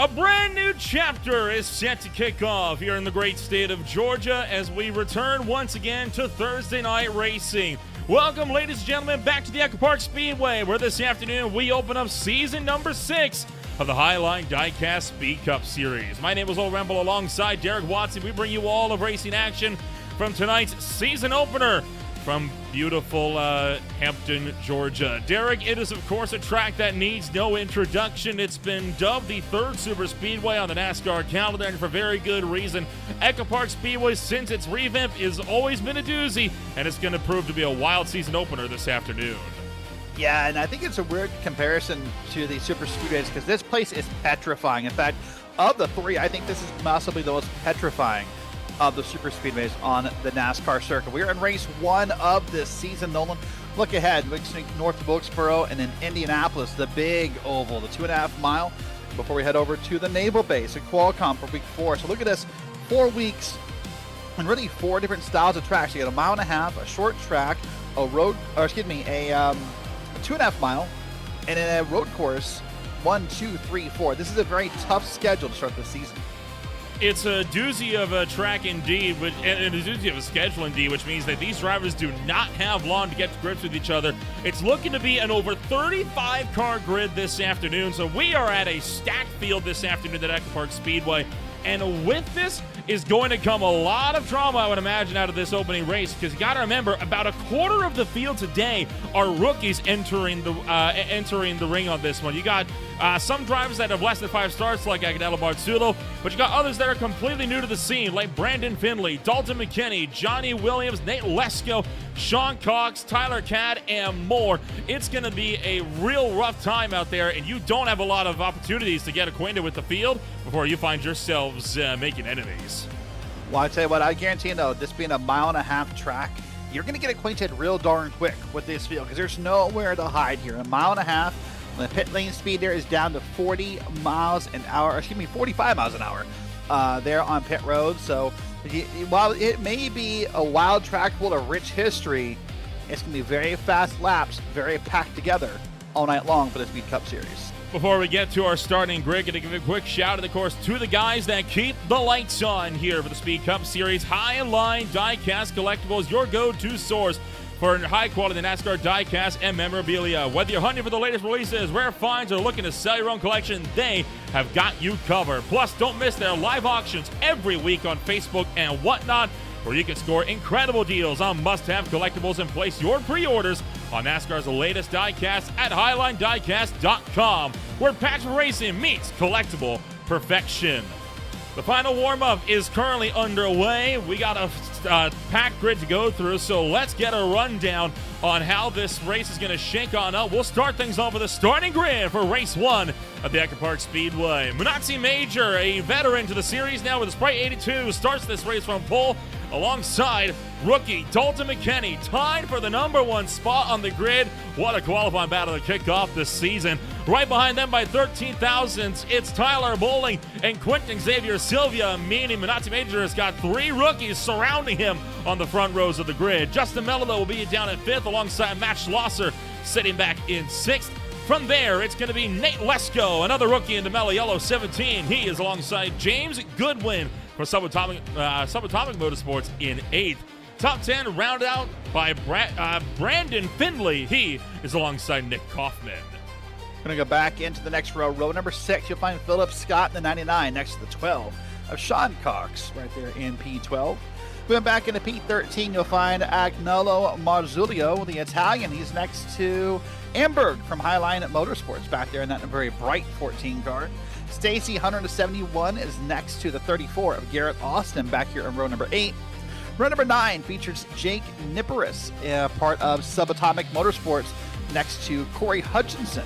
A brand new chapter is set to kick off here in the great state of Georgia as we return once again to Thursday night racing. Welcome, ladies and gentlemen, back to the EchoPark Speedway, where this afternoon we open up season number 6 of the Highline Diecast Speed Cup Series. My name is Old Ramble alongside Derek Watson. We bring you all of racing action from tonight's season opener from beautiful Hampton, Georgia. Derek, it is of course a track that needs no introduction. It's been dubbed the third super speedway on the NASCAR calendar, and for very good reason. EchoPark Speedway, since its revamp, has always been a doozy, and it's going to prove to be a wild season opener this afternoon. Yeah, and I think it's a weird comparison to the super speedways because this place is petrifying. In fact, of the three, I think this is possibly the most petrifying of the super speedways on the NASCAR circuit. We are in race 1 of this season. Nolan, look ahead. We can north of Wilkesboro and then Indianapolis, the big oval, the 2.5 mile, before we head over to the Naval Base at Qualcomm for week 4. So look at this, 4 weeks and really 4 different styles of tracks. You got a 1.5 mile, a short track, a road, or excuse me, a 2.5 mile, and then a road course, 1, 2, 3, 4. This is a very tough schedule to start the season. It's a doozy of a track indeed, and a doozy of a schedule indeed, which means that these drivers do not have long to get to grips with each other. It's looking to be an over 35-car grid this afternoon, so we are at a stacked field this afternoon at EchoPark Speedway. And with this is going to come a lot of drama, I would imagine, out of this opening race, because you got to remember, about a quarter of the field today are rookies entering the ring on this one. You got some drivers that have less than 5 starts, like Agnello Marzullo, but you got others that are completely new to the scene, like Brandon Findlay, Dalton McKinney, Johnny Williams, Nate Lesko, Sean Cox, Tyler Cadd, and more. It's going to be a real rough time out there, and you don't have a lot of opportunities to get acquainted with the field before you find yourselves making enemies. Well, I tell you what, I guarantee, though, this being a 1.5 mile track, you're going to get acquainted real darn quick with this field because there's nowhere to hide here. 1.5 miles, the pit lane speed there is down to 40 miles an hour, excuse me, 45 miles an hour there on pit road. So while it may be a wild track full of rich history, it's going to be very fast laps, very packed together all night long for the Speed Cup Series. Before we get to our starting grid, going to give a quick shout out, of course, to the guys that keep the lights on here for the Speed Cup Series. Highline Diecast Collectibles, your go-to source for high-quality NASCAR diecast and memorabilia. Whether you're hunting for the latest releases, rare finds, or looking to sell your own collection, they have got you covered. Plus, don't miss their live auctions every week on Facebook and whatnot, where you can score incredible deals on must-have collectibles and place your pre-orders on NASCAR's latest diecast at HighlineDiecast.com, where passion racing meets collectible perfection. The final warm-up is currently underway. We got a packed grid to go through, so let's get a rundown on how this race is going to shake on up. We'll start things off with a starting grid for race 1 of the EchoPark Speedway. Munatzi Major, a veteran to the series now with a Sprite 82, starts this race from pole alongside rookie Dalton McKinney, tied for the number 1 spot on the grid. What a qualifying battle to kick off this season. Right behind them by 13 thousandths, it's Tyler Bowling and Quentin Xavier Sylvia, meaning Munatzi Major has got 3 rookies surrounding him on the front rows of the grid. Justin Mello will be down at 5th alongside Matt Schlosser sitting back in 6th. From there, it's going to be Nate Lesko, another rookie in the Mellow Yellow 17. He is alongside James Goodwin for Subatomic Motorsports in 8th. Top 10 rounded out by Brandon Findlay. He is alongside Nick Kaufman. Going to go back into the next row. Row number 6, you'll find Philip Scott in the 99 next to the 12 of Sean Cox right there in P12. Going back into P13, you'll find Agnello Marzullo, the Italian. He's next to Amberg from Highline Motorsports back there in that very bright 14 car. Stacy Hunter in the 71 is next to the 34 of Garrett Austin back here in row number 8. Row number 9 features Jake Niparis, part of Subatomic Motorsports, next to Corey Hutchinson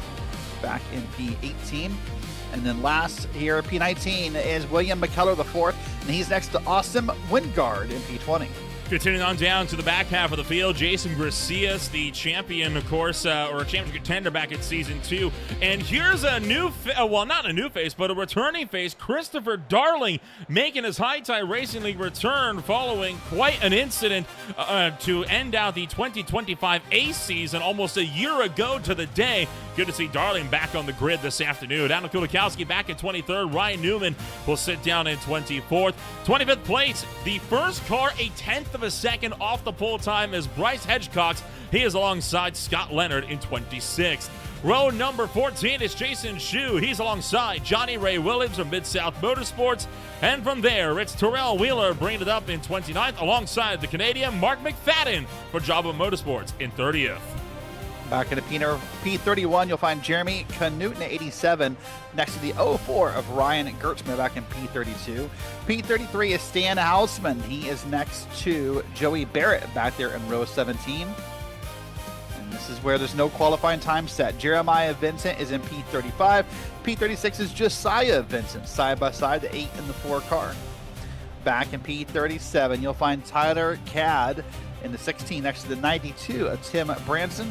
back in P18. And then last here, P19, is William McKellar IV, and he's next to Austin Wingard in P20. Continuing on down to the back half of the field, Jason Gracias, the champion, of course, or a champion contender back in Season 2. And here's a new, well, not a new face, but a returning face, Christopher Darling, making his High Tide Racing League return following quite an incident to end out the 2025 A season almost a year ago to the day. Good to see Darling back on the grid this afternoon. Adam Kulikowski back in 23rd. Ryan Newman will sit down in 24th. 25th place, the first car a tenth of a second off the pole time is Bryce Hedgecox. He is alongside Scott Leonard in 26th. Row number 14 is Jason Shu. He's alongside Johnny Ray Williams from Mid-South Motorsports. And from there, it's Terrell Wheeler bringing it up in 29th alongside the Canadian Mark McFadden for Java Motorsports in 30th. Back in the P31, you'll find Jeremy Knutson at 87, next to the 04 of Ryan Gertzman back in P32. P33 is Stan Hausman. He is next to Joey Barrett back there in row 17. And this is where there's no qualifying time set. Jeremiah Vincent is in P35. P36 is Josiah Vincent, side by side, the 8 and the 4 car. Back in P37, you'll find Tyler Cadd in the 16 next to the 92 of Tim Branson.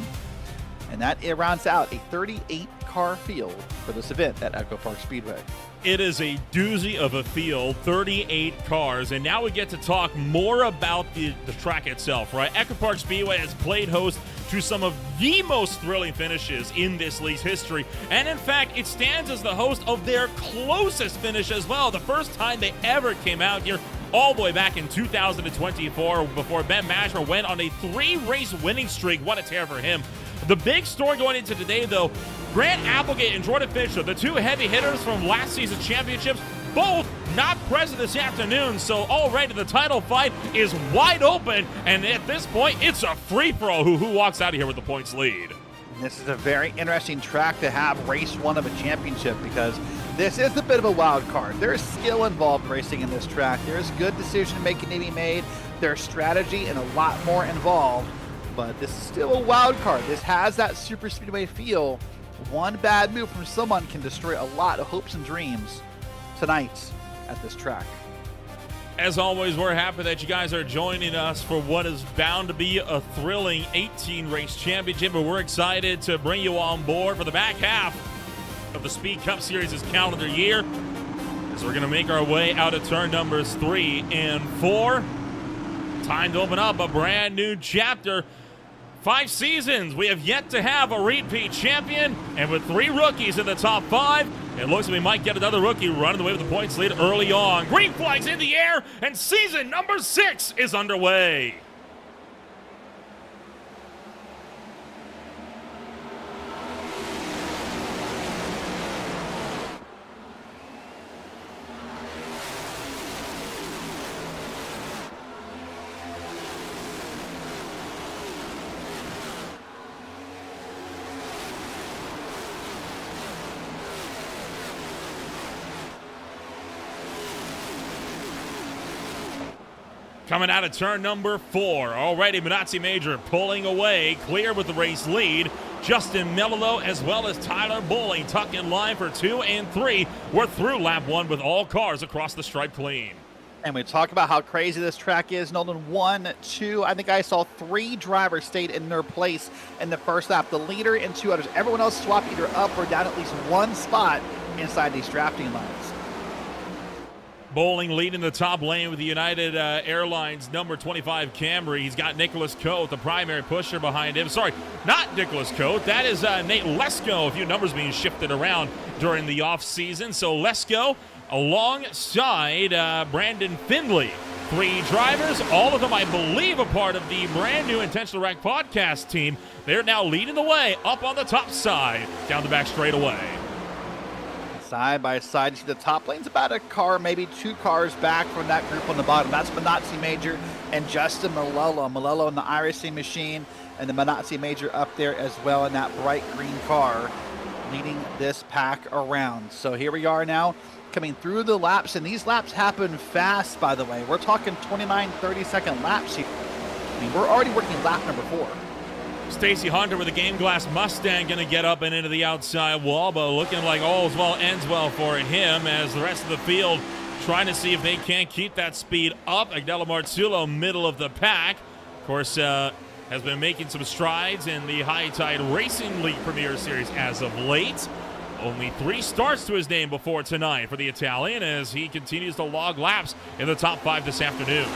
And that rounds out a 38-car field for this event at EchoPark Speedway. It is a doozy of a field, 38 cars, and now we get to talk more about the track itself, right? EchoPark Speedway has played host to some of the most thrilling finishes in this league's history, and in fact, it stands as the host of their closest finish as well. The first time they ever came out here, all the way back in 2024, before Ben Mashmer went on a 3-race winning streak. What a tear for him. The big story going into today, though, Grant Applegate and Jordan Fisher, the two heavy hitters from last season's championships, both not present this afternoon, so already the title fight is wide open, and at this point, it's a free-for-all who walks out of here with the points lead. This is a very interesting track to have race one of a championship because this is a bit of a wild card. There is skill involved racing in this track. There is good decision-making to be made. There's strategy and a lot more involved. But this is still a wild card. This has that super speedway feel. One bad move from someone can destroy a lot of hopes and dreams tonight at this track. As always, we're happy that you guys are joining us for what is bound to be a thrilling 18-race championship, but we're excited to bring you on board for the back half of the Speed Cup Series' calendar year, as we're going to make our way out of turn numbers 3 and 4. Time to open up a brand new chapter. 5 seasons, we have yet to have a repeat champion, and with 3 rookies in the top 5, it looks like we might get another rookie running the way with the points lead early on. Green flags in the air, and season number 6 is underway. Coming out of turn number 4, already Manazzi Major pulling away, clear with the race lead. Justin Mello as well as Tyler Bowling tuck in line for 2 and 3. We're through lap 1 with all cars across the stripe clean. And we talk about how crazy this track is. Nolan, 1, 2, I think I saw 3 drivers stayed in their place in the first lap. The leader and 2 others. Everyone else swapped either up or down at least 1 spot inside these drafting lines. Bowling leading the top lane with the United Airlines number 25 Camry. He's got Nicholas Coate, the primary pusher behind him. Sorry, not Nicholas Coate. That is Nate Lesko. A few numbers being shifted around during the offseason. So Lesko alongside Brandon Findlay. 3 drivers, all of them, I believe, a part of the brand new Intentional Wreck podcast team. They're now leading the way up on the top side, down the back straightaway. Side by side, you see the top lane's about a car, maybe 2 cars back from that group on the bottom. That's Manazzi Major and Justin Malello. Malello in the iRacing machine, and the Manazzi Major up there as well in that bright green car, leading this pack around. So here we are now, coming through the laps, and these laps happen fast, by the way. We're talking 29, 30-second laps here. I mean, we're already working lap number 4. Stacy Hunter with a Game Glass Mustang going to get up and into the outside wall, but looking like all's well ends well for him as the rest of the field trying to see if they can keep that speed up. Agnello Martullo, middle of the pack. Of course, has been making some strides in the High Tide Racing League Premier Series as of late. Only 3 starts to his name before tonight for the Italian as he continues to log laps in the top 5 this afternoon.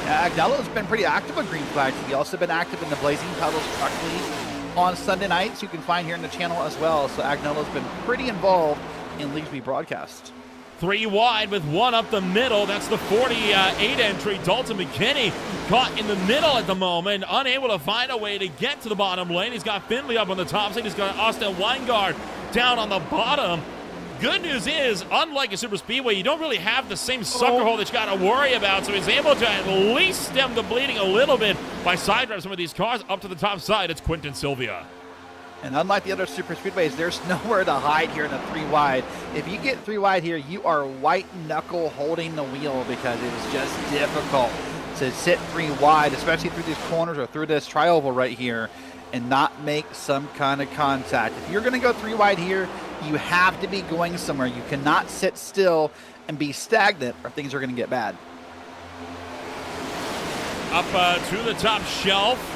Agnello's been pretty active with green flags. He's also been active in the Blazing Puddles Truck League on Sunday nights. You can find here in the channel as well. So Agnello's been pretty involved in leagues we broadcast. 3 wide with 1 up the middle. That's the 48 entry. Dalton McKinney caught in the middle at the moment, unable to find a way to get to the bottom lane. He's got Finley up on the top side. He's got Austin Weingart down on the bottom. Good news is, unlike a super speedway, you don't really have the same sucker hole that you got to worry about, so he's able to at least stem the bleeding a little bit by side drive some of these cars up to the top side. It's Quinton Sylvia. And unlike the other super speedways, there's nowhere to hide here in the 3 wide. If you get 3 wide here, you are white knuckle holding the wheel because it is just difficult to sit 3 wide, especially through these corners or through this tri-oval right here, and not make some kind of contact. If you're going to go 3 wide here, you have to be going somewhere. You cannot sit still and be stagnant or things are going to get bad. Up to the top shelf.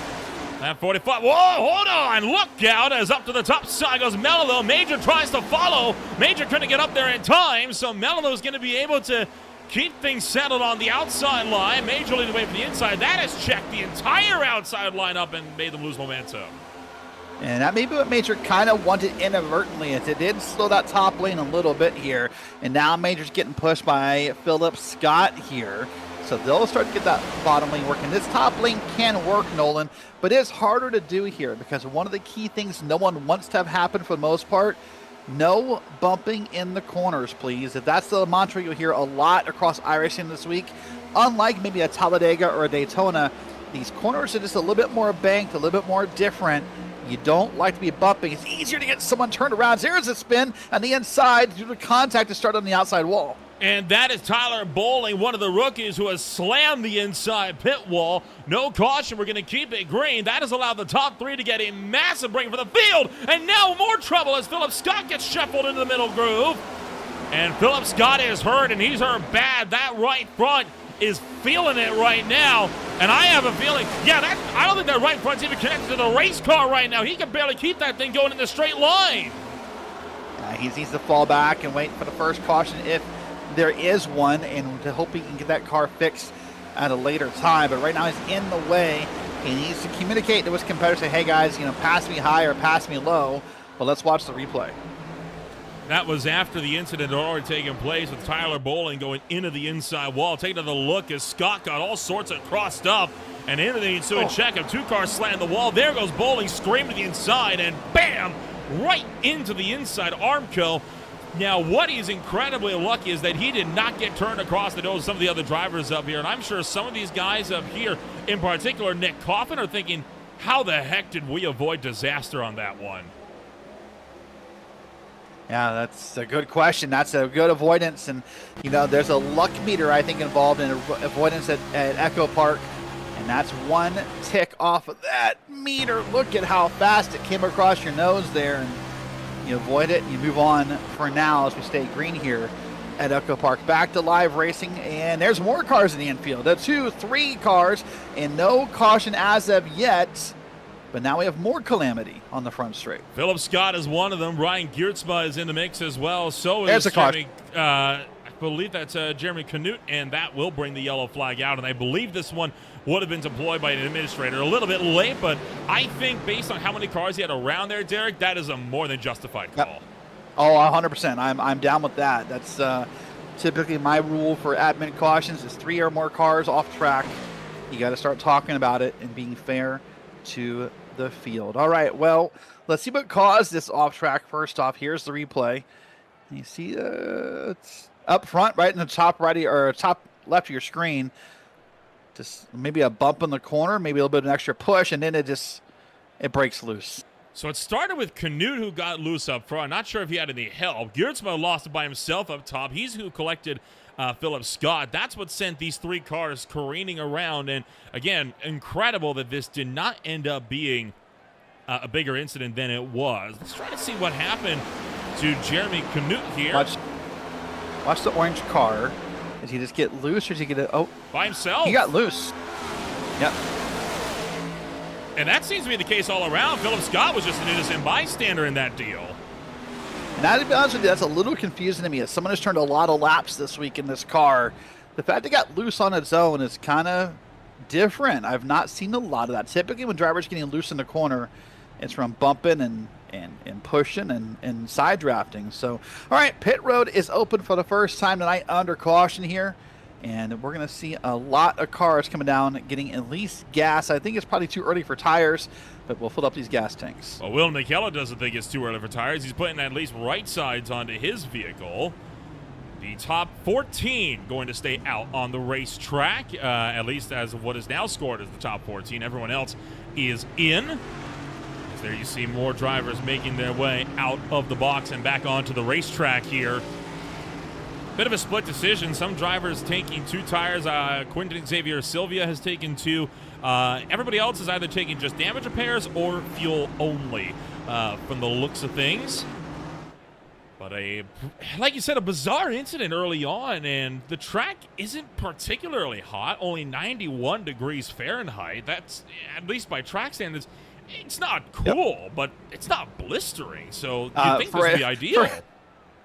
At 45. Whoa, hold on. Look out as up to the top side goes Mello. Major tries to follow. Major couldn't get up there in time, so Mello is going to be able to keep things settled on the outside line. Major leading away from the inside. That has checked the entire outside line up and made them lose momentum. And that may be what Major kind of wanted inadvertently, as it did slow that top lane a little bit here. And now Major's getting pushed by Philip Scott here. So they'll start to get that bottom lane working. This top lane can work, Nolan, but it's harder to do here because one of the key things no one wants to have happen for the most part, no bumping in the corners, please. If that's the mantra you'll hear a lot across iRacing this week, unlike maybe a Talladega or a Daytona, these corners are just a little bit more banked, a little bit more different. You don't like to be bumping. It's easier to get someone turned around. There's a spin on the inside due to contact to start on the outside wall. And that is Tyler Bowling, one of the rookies who has slammed the inside pit wall. No caution. We're going to keep it green. That has allowed the top 3 to get a massive break for the field. And now more trouble as Philip Scott gets shuffled into the middle groove. And Philip Scott is hurt, and he's hurt bad. That right front is feeling it right now. And I have a feeling, I don't think that right front's even connected to the race car right now. He can barely keep that thing going in the straight line. He needs to fall back and wait for the first caution if there is one, and to hope he can get that car fixed at a later time. But right now he's in the way. He needs to communicate to his competitor, say, hey guys, pass me high or pass me low. But let's watch the replay. That was after the incident had already taken place with Tyler Bowling going into the inside wall. Take another look as Scott got all sorts of crossed up and into the ensuing checkup. 2 cars slam the wall. There goes Bowling screaming to the inside, and bam, right into the inside Armco. Now, what he's incredibly lucky is that he did not get turned across the nose of some of the other drivers up here. And I'm sure some of these guys up here, in particular Nick Coffin, are thinking, how the heck did we avoid disaster on that one? Yeah, that's a good question. That's a good avoidance. And, there's a luck meter, I think, involved in avoidance at EchoPark. And that's 1 tick off of that meter. Look at how fast it came across your nose there. And you avoid it and you move on for now as we stay green here at EchoPark. Back to live racing, and there's more cars in the infield. 2, 3 cars, and no caution as of yet. But now we have more calamity on the front straight. Philip Scott is one of them. Ryan Giertzma is in the mix as well. So there's is Jeremy, I believe that's Jeremy Canute, and that will bring the yellow flag out. And I believe this one would have been deployed by an administrator a little bit late, but I think based on how many cars he had around there, Derek, that is a more than justified call. Yep. Oh, 100%. I'm down with that. That's typically my rule for admin cautions is 3 or more cars off track. You got to start talking about it and being fair to the field. All right, well, let's see what caused this off track. First off, here's the replay. And you see it's up front, right in the top right or top left of your screen. Just maybe a bump in the corner, maybe a little bit of an extra push, and then it breaks loose. So it started with Canute, who got loose up front. Not sure if he had any help. Giertzma lost it by himself up top. He's who collected Philip Scott. That's what sent these 3 cars careening around. And again, incredible that this did not end up being a bigger incident than it was. Let's try to see what happened to Jeremy Canute here. Watch the orange car. Does he just get loose, or does he get a... Oh, by himself. he got loose. Yep. And that seems to be the case all around. Philip Scott was just an innocent bystander in that deal. And to be honest with you, that's a little confusing to me. As someone who's turned a lot of laps this week in this car, the fact it got loose on its own is kind of different. I've not seen a lot of that. Typically, when drivers getting loose in the corner, it's from bumping and pushing and side drafting. So, all right, pit road is open for the first time tonight under caution here. And we're going to see a lot of cars coming down, getting at least gas. I think it's probably too early for tires, but we'll fill up these gas tanks. Well, Will McKellar doesn't think it's too early for tires. He's putting at least right sides onto his vehicle. The top 14 going to stay out on the racetrack, at least as what is now scored as the top 14. Everyone else is in. As there you see more drivers making their way out of the box and back onto the racetrack here. Bit of a split decision. Some drivers taking 2 tires. Quinton Xavier Sylvia has taken 2. Everybody else is either taking just damage repairs or fuel only from the looks of things. But like you said, a bizarre incident early on, and the track isn't particularly hot, only 91 degrees Fahrenheit. That's, at least by track standards, it's not cool, but it's not blistering. So you'd think this would be ideal.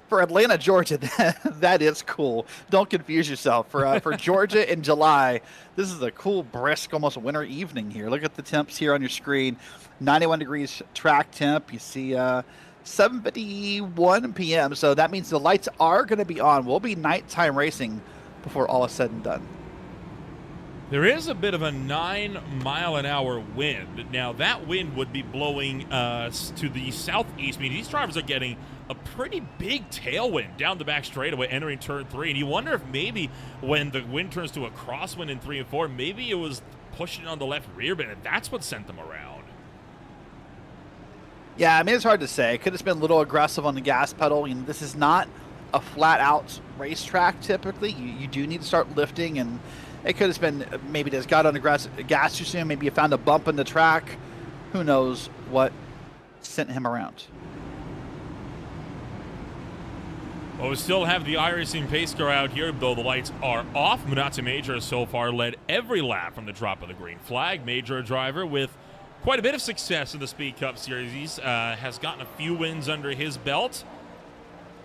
For Atlanta, Georgia, that is cool. Don't confuse yourself. For Georgia in July, this is a cool, brisk, almost winter evening here. Look at the temps here on your screen. 91 degrees track temp. You see 7:51 p.m. So that means the lights are going to be on. We'll be nighttime racing before all is said and done. There is a bit of a 9-mile-an-hour wind. Now, that wind would be blowing to the southeast. I mean, these drivers are getting a pretty big tailwind down the back straightaway entering turn 3. And you wonder if maybe when the wind turns to a crosswind in 3 and 4, maybe it was pushing on the left rear bend, and that's what sent them around. Yeah, I mean, it's hard to say. It could have been a little aggressive on the gas pedal. You know, this is not a flat-out racetrack typically. You do need to start lifting, and it could have been maybe just got on the gas too soon. Maybe you found a bump in the track. Who knows what sent him around. Well, we still have the iRacing pace car out here, though the lights are off. Munatsu Major has so far led every lap from the drop of the green flag. Major, a driver with quite a bit of success in the Speed Cup Series, has gotten a few wins under his belt.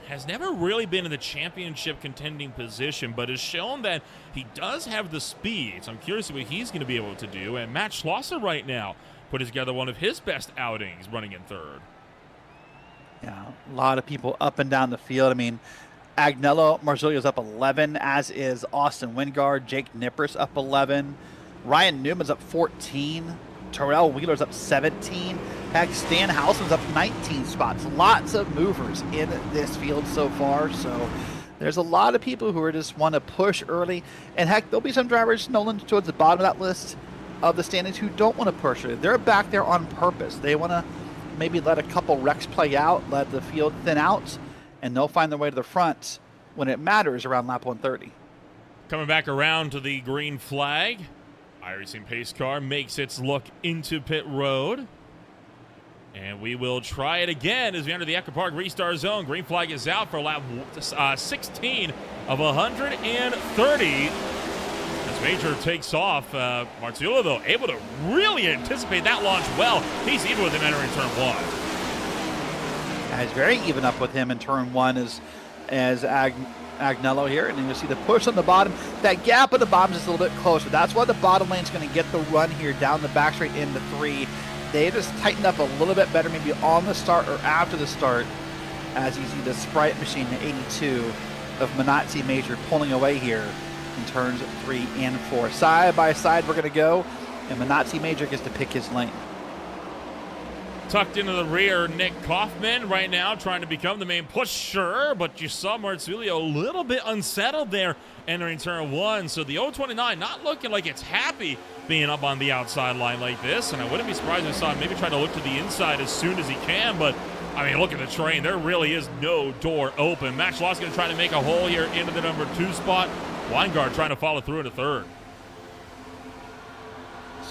Has never really been in the championship contending position, but has shown that he does have the speed. So I'm curious what he's going to be able to do. And Matt Schlosser right now putting together one of his best outings running in third. Yeah, a lot of people up and down the field. I mean, Agnello Marzulio's up 11, as is Austin Wingard. Jake Nipper's up 11. Ryan Newman's up 14. Terrell Wheeler's up 17. Heck, Stan Houseman's up 19 spots. Lots of movers in this field so far. So there's a lot of people who are just want to push early. And heck, there'll be some drivers, Nolan, towards the bottom of that list of the standings who don't want to push early. They're back there on purpose. They want to maybe let a couple wrecks play out, let the field thin out, and they'll find their way to the front when it matters around lap 130. Coming back around to the green flag, iRacing pace car makes its look into pit road. And we will try it again as we enter the EchoPark restart zone. Green flag is out for lap 16 of 130. As Major takes off, Marzullo, though, able to really anticipate that launch well. He's even with him entering turn 1. Yeah, he's very even up with him in turn 1 as Agnello here. And you see the push on the bottom. That gap at the bottom is a little bit closer. That's why the bottom lane's going to get the run here down the back straight into 3. They just tightened up a little bit better, maybe on the start or after the start, as you see the Sprite machine 82 of Munatsu Major pulling away here in turns 3 and 4. Side by side we're going to go, and Munatsu Major gets to pick his lane. Tucked into the rear, Nick Kaufman right now trying to become the main pusher, but you saw Marzullo a little bit unsettled there entering turn 1. So the 029 not looking like it's happy being up on the outside line like this, and I wouldn't be surprised if I saw him maybe try to look to the inside as soon as he can, but I mean, look at the train. There really is no door open. Max Loss going to try to make a hole here into the number 2 spot. Weingart trying to follow through into third.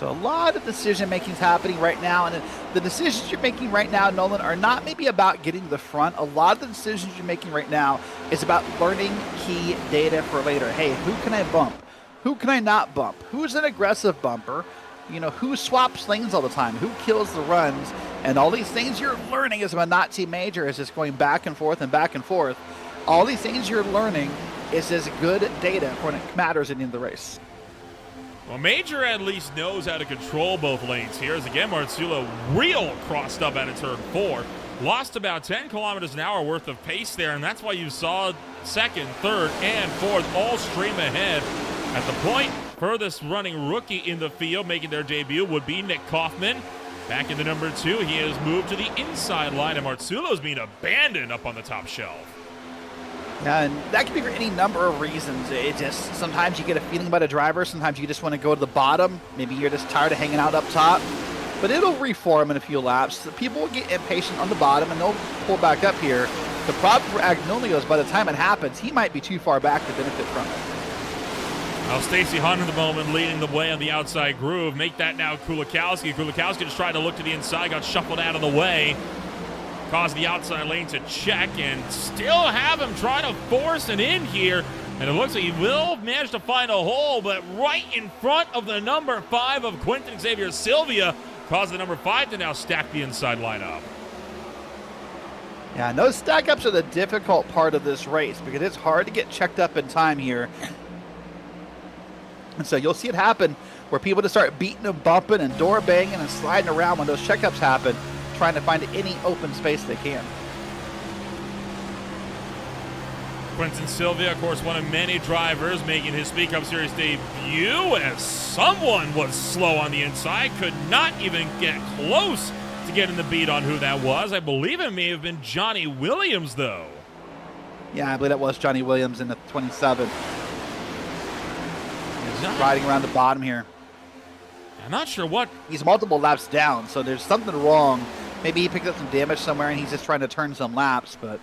So a lot of decision-making is happening right now, and the decisions you're making right now, Nolan, are not maybe about getting to the front. A lot of the decisions you're making right now is about learning key data for later. Hey, who can I bump? Who can I not bump? Who's an aggressive bumper? Who swaps lanes all the time? Who kills the runs? And all these things you're learning as a Minotzi Major is just going back and forth and back and forth. All these things you're learning is as good data when it matters at the end of the race. Well, Major at least knows how to control both lanes here. As again, Marzullo real crossed up out of turn 4. Lost about 10 kilometers an hour worth of pace there, and that's why you saw second, third, and fourth all stream ahead. At the point, furthest running rookie in the field making their debut would be Nick Kaufman. Back in the number 2, he has moved to the inside line, and Marzullo's being abandoned up on the top shelf. Yeah, and that can be for any number of reasons. It just, sometimes you get a feeling about a driver, sometimes you just want to go to the bottom. Maybe you're just tired of hanging out up top. But it'll reform in a few laps. So people will get impatient on the bottom, and they'll pull back up here. The problem for Agnolio is by the time it happens, he might be too far back to benefit from it. Well, Stacey Hunt at the moment leading the way on the outside groove. Make that now Kulikowski. Kulikowski just tried to look to the inside, got shuffled out of the way. Caused the outside lane to check and still have him trying to force an in here. And it looks like he will manage to find a hole, but right in front of the number 5 of Quentin Xavier Sylvia, caused the number 5 to now stack the inside lineup. Yeah, and those stack ups are the difficult part of this race because it's hard to get checked up in time here. And so you'll see it happen where people just start beating and bumping and door banging and sliding around when those checkups happen, trying to find any open space they can. Quentin Sylvia, of course, one of many drivers making his Speed Cup Series debut as someone was slow on the inside, could not even get close to getting the beat on who that was. I believe it may have been Johnny Williams, though. Yeah, I believe that was Johnny Williams in the 27. Riding around the bottom here. I'm not sure what. He's multiple laps down, so there's something wrong. Maybe he picked up some damage somewhere and he's just trying to turn some laps, but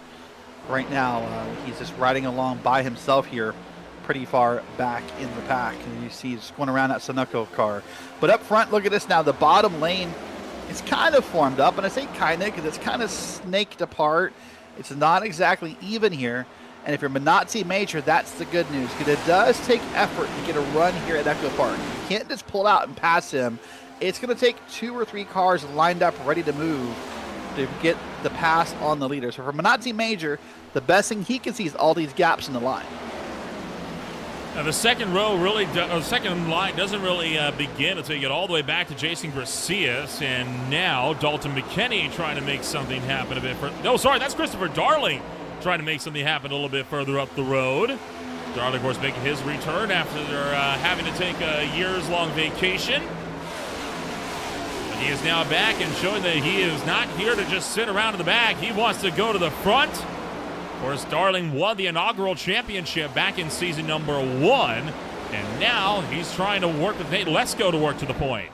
right now he's just riding along by himself here pretty far back in the pack. And you see he's going around that Sunoco car. But up front, look at this now. The bottom lane is kind of formed up, and I say kind of because it's kind of snaked apart. It's not exactly even here. And if you're Minotzi Major, that's the good news, because it does take effort to get a run here at EchoPark. You can't just pull out and pass him. It's going to take 2 or 3 cars lined up ready to move to get the pass on the leader. So for Minotzi Major, the best thing he can see is all these gaps in the line. Now the second second line doesn't really begin until you get all the way back to Jason Gracias, and now Dalton McKinney trying to make something happen a bit further. No, sorry, that's Christopher Darling trying to make something happen a little bit further up the road. Darling, of course, making his return after having to take a years-long vacation. But he is now back and showing that he is not here to just sit around in the back. He wants to go to the front. Of course, Darling won the inaugural championship back in season number 1, and now he's trying to work with Nate Lesko to work to the point.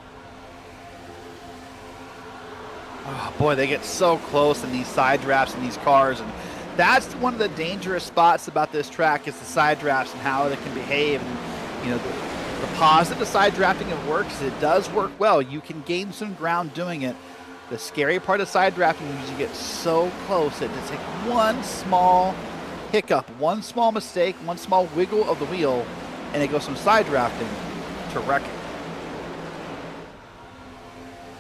Oh, boy, they get so close in these side drafts in these cars, and that's one of the dangerous spots about this track is the side drafts and how they can behave. And, the positive side drafting of works, it does work well. You can gain some ground doing it. The scary part of side drafting is you get so close that it's like one small hiccup, one small mistake, one small wiggle of the wheel, and it goes from side drafting to wrecking.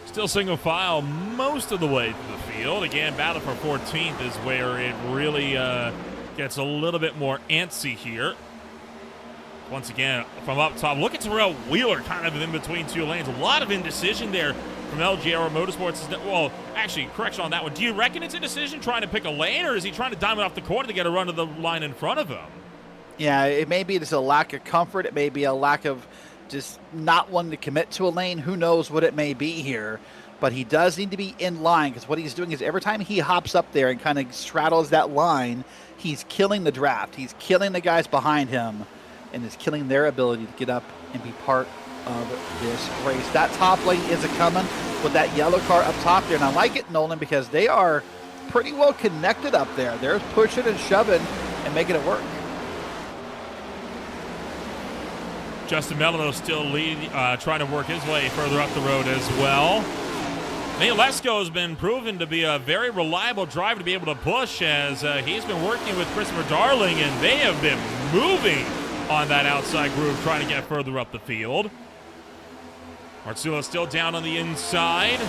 Still single file most of the way through the field. Again, battle for 14th is where it really gets a little bit more antsy here. Once again, from up top, look at Terrell Wheeler kind of in between 2 lanes. A lot of indecision there from LGR Motorsports. Well, actually, correction on that one. Do you reckon it's a decision trying to pick a lane, or is he trying to diamond off the corner to get a run to the line in front of him? Yeah, it may be just a lack of comfort. It may be a lack of just not wanting to commit to a lane. Who knows what it may be here. But he does need to be in line, because what he's doing is every time he hops up there and kind of straddles that line, he's killing the draft. He's killing the guys behind him and is killing their ability to get up and be part of this race. That top lane is coming with that yellow car up top there. And I like it, Nolan, because they are pretty well connected up there. They're pushing and shoving and making it work. Justin Mello still trying to work his way further up the road as well. Nate Lesko has been proven to be a very reliable driver to be able to push, as he's been working with Christopher Darling, and they have been moving on that outside groove, trying to get further up the field. Marzullo still down on the inside.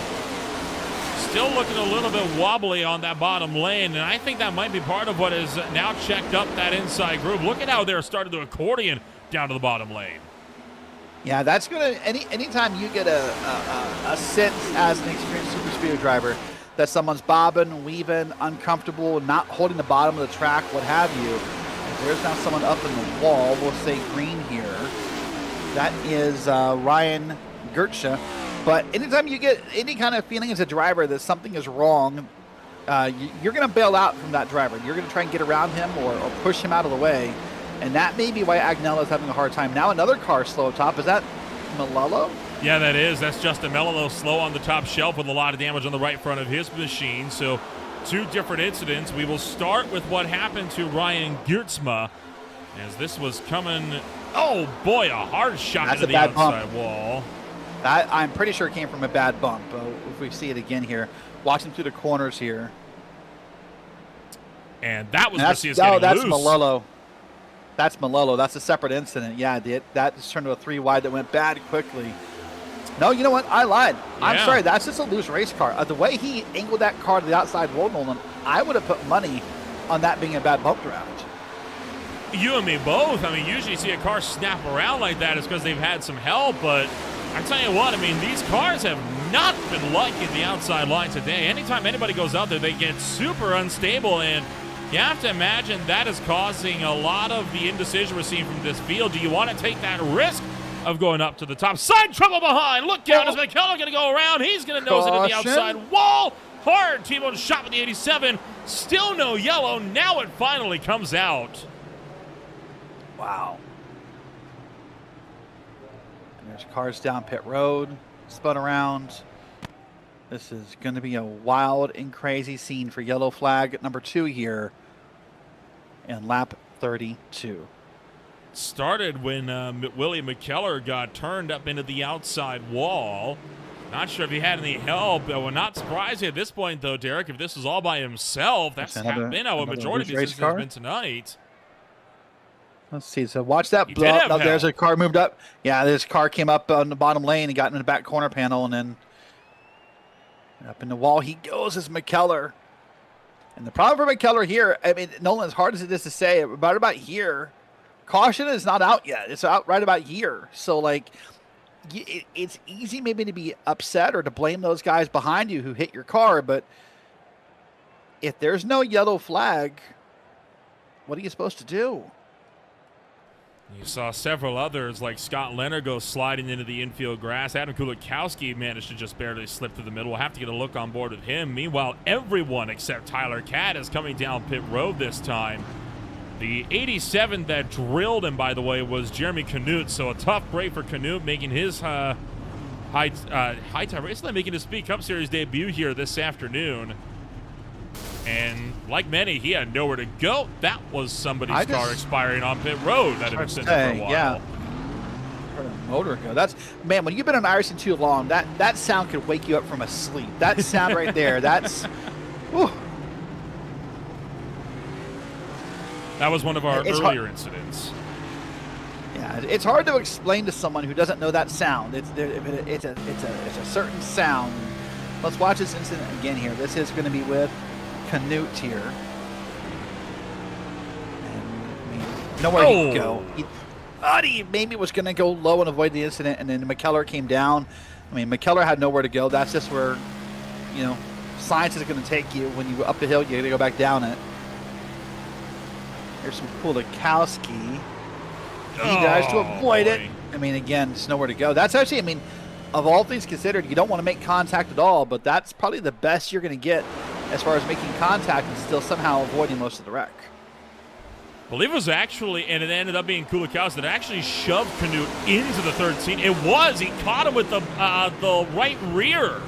Still looking a little bit wobbly on that bottom lane, and I think that might be part of what has now checked up that inside groove. Look at how they're starting to accordion down to the bottom lane. Yeah, that's going to, anytime you get a sense as an experienced super speedway driver that someone's bobbing, weaving, uncomfortable, not holding the bottom of the track, what have you. There's now someone up in the wall, we'll say green here. That is Ryan Gertscha. But anytime you get any kind of feeling as a driver that something is wrong, you're going to bail out from that driver. You're going to try and get around him or push him out of the way. And that may be why Agnello is having a hard time. Now another car slow up top. Is that Mello? Yeah, that is. That's Justin Mello slow on the top shelf with a lot of damage on the right front of his machine. So 2 different incidents. We will start with what happened to Ryan Gertscha, as this was coming, oh boy, a hard shot into the outside wall. That, I'm pretty sure it came from a bad bump. If we see it again here, watching through the corners here. And that was Macias getting that's loose. Mello. That's Mello. That's a separate incident. Yeah, that just turned to a 3 wide that went bad quickly. No, you know what? I lied. Yeah. I'm sorry. That's just a loose race car. The way he angled that car to the outside wall, Nolan, I would have put money on that being a bad bump draft. You and me both. I mean, usually you see a car snap around like that, it's because they've had some help, but I tell you what, I mean, these cars have not been lucky the outside line today. Anytime anybody goes out there, they get super unstable, and you have to imagine that is causing a lot of the indecision we're seeing from this field. Do you want to take that risk of going up to the top? Side trouble behind. Look out. Is McKellar going to go around? He's going to nose into the outside wall. Hard T-bone shot with the 87. Still no yellow. Now it finally comes out. Wow. And there's cars down pit road, spun around. This is going to be a wild and crazy scene for yellow flag number 2 here in lap 32. Started when Willie McKellar got turned up into the outside wall. Not sure if he had any help. We're not surprised at this point, though, Derek, if this was all by himself. That's been how a majority of these has been tonight. Let's see. So watch that. Oh, there's a car moved up. Yeah, this car came up on the bottom lane and got in the back corner panel, and then up in the wall he goes as McKellar. And the problem for McKellar here, I mean, Nolan, as hard as it is to say, about here, caution is not out yet. It's out right about here. So, like, it's easy maybe to be upset or to blame those guys behind you who hit your car, but if there's no yellow flag, what are you supposed to do? You saw several others, like Scott Leonard, go sliding into the infield grass. Adam Kulikowski managed to just barely slip through the middle. We'll have to get a look on board with him. Meanwhile, everyone except Tyler Catt is coming down pit road this time. The 87 that drilled him, by the way, was Jeremy Canute. So a tough break for Canute, making his high time recently making his Speed Cup Series debut here this afternoon. And like many, he had nowhere to go. That was somebody's car expiring on pit road that had been sitting for a while. Yeah. Where'd a motor go? That's, man, when you've been on iRacing too long, that sound could wake you up from a sleep. That sound right there, that's, whew. That was one of our earlier incidents. Yeah, it's hard to explain to someone who doesn't know that sound. It's a certain sound. Let's watch this incident again here. This is going to be with Canute here. And, I mean, nowhere he could go. He thought he maybe was going to go low and avoid the incident, and then McKellar came down. I mean, McKellar had nowhere to go. That's just where, you know, science is going to take you. When you go up the hill, you got to go back down it. Here's some Kulikowski. He tries to avoid it. I mean, again, there's nowhere to go. That's actually, I mean, of all things considered, you don't want to make contact at all, but that's probably the best you're going to get as far as making contact and still somehow avoiding most of the wreck. I believe it was actually, and it ended up being Kulikowski that actually shoved Canute into the 13. It was. He caught him with the right rear.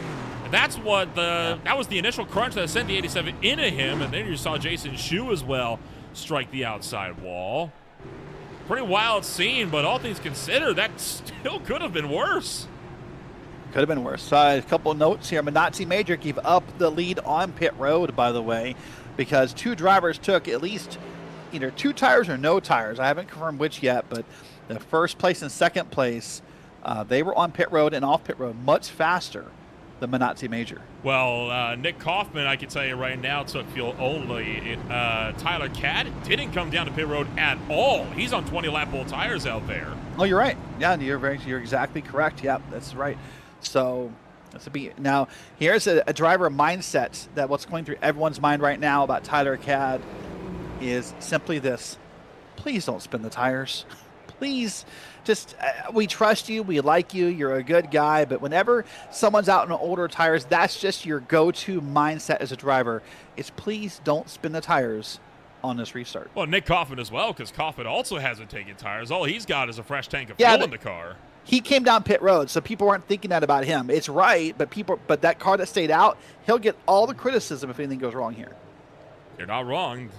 And that's what that was the initial crunch that sent the 87 into him, and then you saw Jason Shu as well strike the outside wall. pretty wild scene, but all things considered, that still could have been worse. Could have been worse. A couple of notes here. Minazzi Major gave up the lead on pit road, by the way, because 2 drivers took at least either 2 tires or no tires. I haven't confirmed which yet, but the first place and second place, they were on pit road and off pit road much faster than Minazzi Major. Well, Nick Kaufman, I can tell you right now, took fuel only. Tyler Catt didn't come down to pit road at all. He's on 20-lap full tires out there. Oh, you're right. Yeah, you're exactly correct. Yep, that's right. So that's a beat. Now, here's a driver mindset that what's going through everyone's mind right now about Tyler Catt is simply this. Please don't spin the tires. Please, just we trust you. We like you. You're a good guy. But whenever someone's out in older tires, that's just your go-to mindset as a driver. It's please don't spin the tires on this restart. Well, Nick Kaufman as well, because Kaufman also hasn't taken tires. All he's got is a fresh tank of fuel in the car. He came down pit road, so people aren't thinking that about him. It's right, but that car that stayed out, he'll get all the criticism if anything goes wrong here. You're not wrong.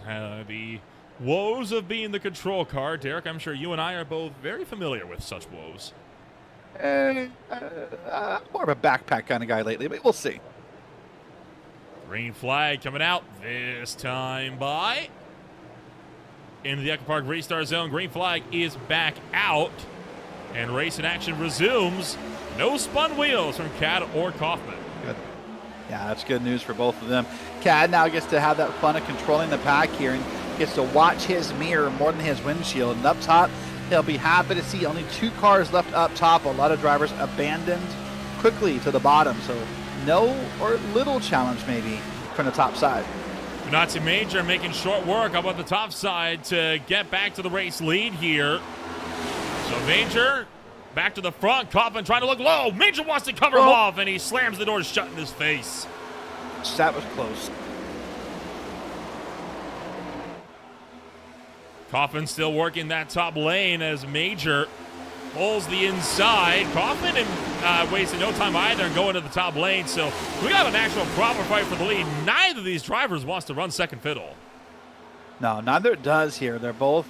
The woes of being the control car, Derek, I'm sure you and I are both very familiar with such woes. More of a backpack kind of guy lately, but we'll see. Green flag coming out this time by. Into the EchoPark restart zone. Green flag is back out. And racing action resumes. No spun wheels from Catt or Kaufman. Good. Yeah, that's good news for both of them. Catt now gets to have that fun of controlling the pack here and gets to watch his mirror more than his windshield. And up top, he'll be happy to see only 2 cars left up top. A lot of drivers abandoned quickly to the bottom. So no or little challenge maybe from the top side. Minazzi Major making short work up on the top side to get back to the race lead here. So Major back to the front. Kaufman trying to look low. Major wants to cover him off, and he slams the door shut in his face. That was close. Kaufman still working that top lane as Major pulls the inside. Kaufman wasting no time either and going to the top lane. So we got an actual proper fight for the lead. Neither of these drivers wants to run second fiddle. No, neither does here. They're both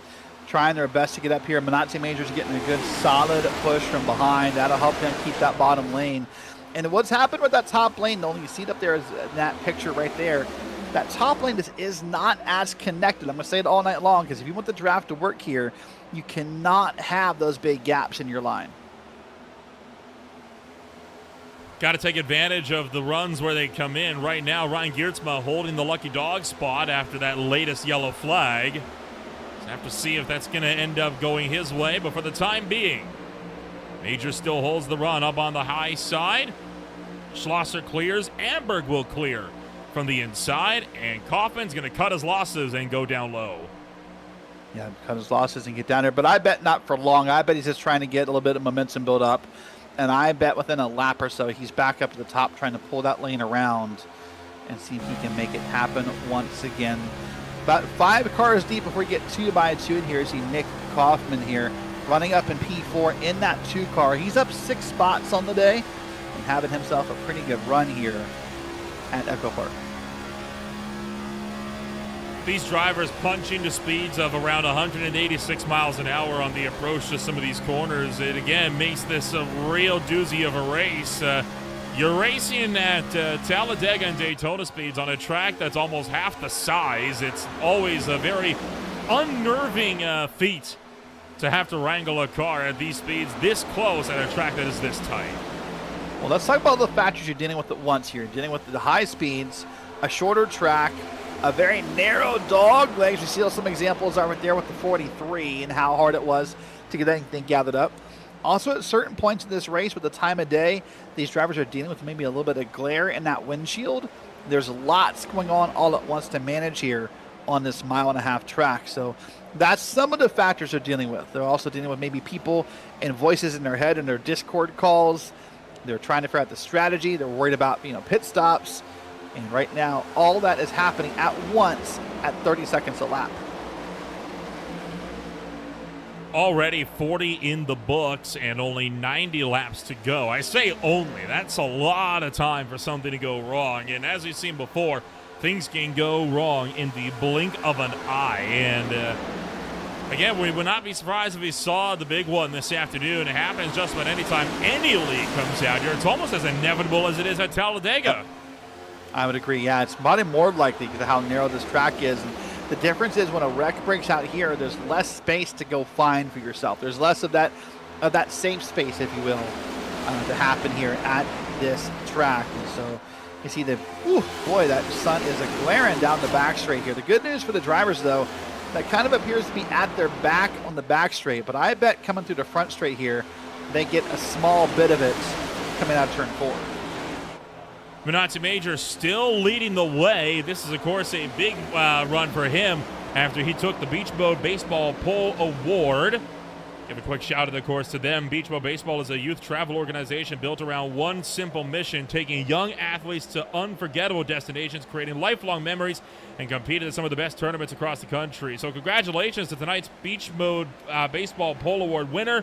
trying their best to get up here. Minazzi Major's getting a good solid push from behind. That'll help him keep that bottom lane. And what's happened with that top lane, the only you see it up there is that picture right there. That top lane is not as connected. I'm going to say it all night long because if you want the draft to work here, you cannot have those big gaps in your line. Got to take advantage of the runs where they come in. Right now, Ryan Geertsma holding the lucky dog spot after that latest yellow flag. Have to see if that's going to end up going his way, but for the time being, Major still holds the run up on the high side. Schlosser clears. Amberg will clear from the inside, and Kaufman's going to cut his losses and go down low. Yeah, cut his losses and get down there, but I bet not for long. I bet he's just trying to get a little bit of momentum build up, and I bet within a lap or so, he's back up to the top trying to pull that lane around and see if he can make it happen once again. About 5 cars deep before we get 2 by 2 in here. See Nick Kaufman here running up in P4 in that 2 car. He's up 6 spots on the day and having himself a pretty good run here at EchoPark. These drivers punching to speeds of around 186 miles an hour on the approach to some of these corners. It again makes this a real doozy of a race. You're racing at Talladega and Daytona speeds on a track that's almost half the size. It's always a very unnerving feat to have to wrangle a car at these speeds this close at a track that is this tight. Well, let's talk about the factors you're dealing with at once here. You're dealing with the high speeds, a shorter track, a very narrow dog legs. We see some examples are right there with the 43 and how hard it was to get anything gathered up. Also, at certain points in this race with the time of day, these drivers are dealing with maybe a little bit of glare in that windshield. There's lots going on all at once to manage here on this 1.5 mile track. So that's some of the factors they're dealing with. They're also dealing with maybe people and voices in their head and their Discord calls. They're trying to figure out the strategy. They're worried about, pit stops. And right now, all that is happening at once at 30 seconds a lap. Already 40 in the books and only 90 laps to go. I say only. That's a lot of time for something to go wrong. And as we've seen before, things can go wrong in the blink of an eye. And Again, we would not be surprised if we saw the big one this afternoon. It happens just about any time any league comes out here. It's almost as inevitable as it is at Talladega. I would agree. Yeah, it's probably more likely because of how narrow this track is. And the difference is when a wreck breaks out here, there's less space to go find for yourself. There's less of that safe space, if you will, to happen here at this track. And so you see boy, that sun is glaring down the back straight here. The good news for the drivers, though, that kind of appears to be at their back on the back straight, but I bet coming through the front straight here, they get a small bit of it coming out of turn 4. Minazzi Major still leading the way. This is, of course, a big run for him after he took the Beach Mode Baseball Pole Award. Give a quick shout out, of course, to them. Beach Mode Baseball is a youth travel organization built around one simple mission, taking young athletes to unforgettable destinations, creating lifelong memories, and competing in some of the best tournaments across the country. So congratulations to tonight's Beach Mode Baseball Pole Award winner.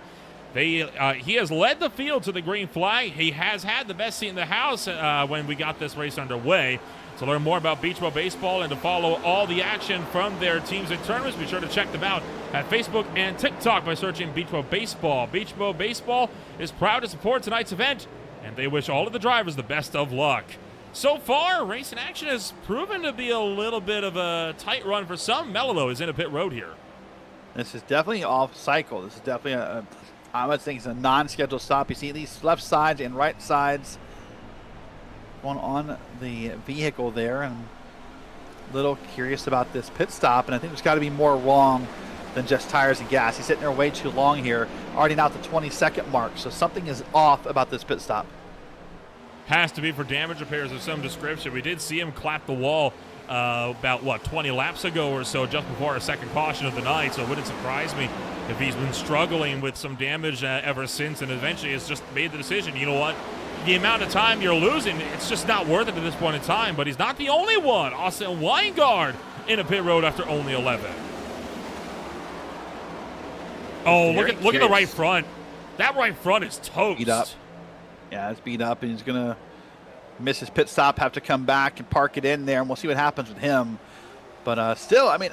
He has led the field to the green flag. He has had the best seat in the house when we got this race underway. To learn more about Beach Mode Baseball and to follow all the action from their teams and tournaments, be sure to check them out at Facebook and TikTok by searching Beach Mode Baseball. Beach Mode Baseball is proud to support tonight's event, and they wish all of the drivers the best of luck. So far, racing action has proven to be a little bit of a tight run for some. Mello is in a pit road here. This is definitely off cycle. This is definitely I would think it's a non-scheduled stop. You see these left sides and right sides going on the vehicle there, and a little curious about this pit stop, and I think there's got to be more wrong than just tires and gas. He's sitting there way too long here, already now at the 20-second mark, so something is off about this pit stop. Has to be for damage repairs of some description. We did see him clap the wall about, 20 laps ago or so, just before a second caution of the night, so it wouldn't surprise me if he's been struggling with some damage ever since, and eventually has just made the decision, you know what, the amount of time you're losing, it's just not worth it at this point in time. But he's not the only one. Austin Weingard in a pit road after only 11. Oh, look at the right front. That right front is toast. Beat up. Yeah, it's beat up, and he's going to miss his pit stop, have to come back and park it in there, and we'll see what happens with him. But still, I mean,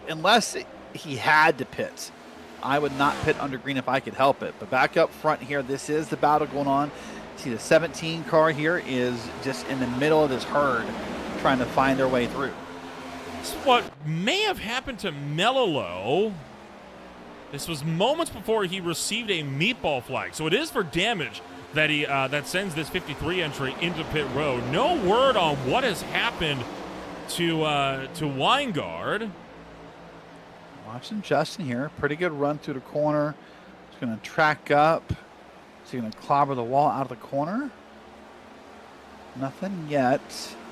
unless he had to pit, I would not pit under green if I could help it. But back up front here, this is the battle going on. See, the 17 car here is just in the middle of this herd trying to find their way through. This is what may have happened to Mello. This was moments before he received a meatball flag. So it is for damage that he that sends this 53 entry into pit road. No word on what has happened to Weingard. Watching Justin here. Pretty good run through the corner. He's going to track up. Is he going to clobber the wall out of the corner? Nothing yet.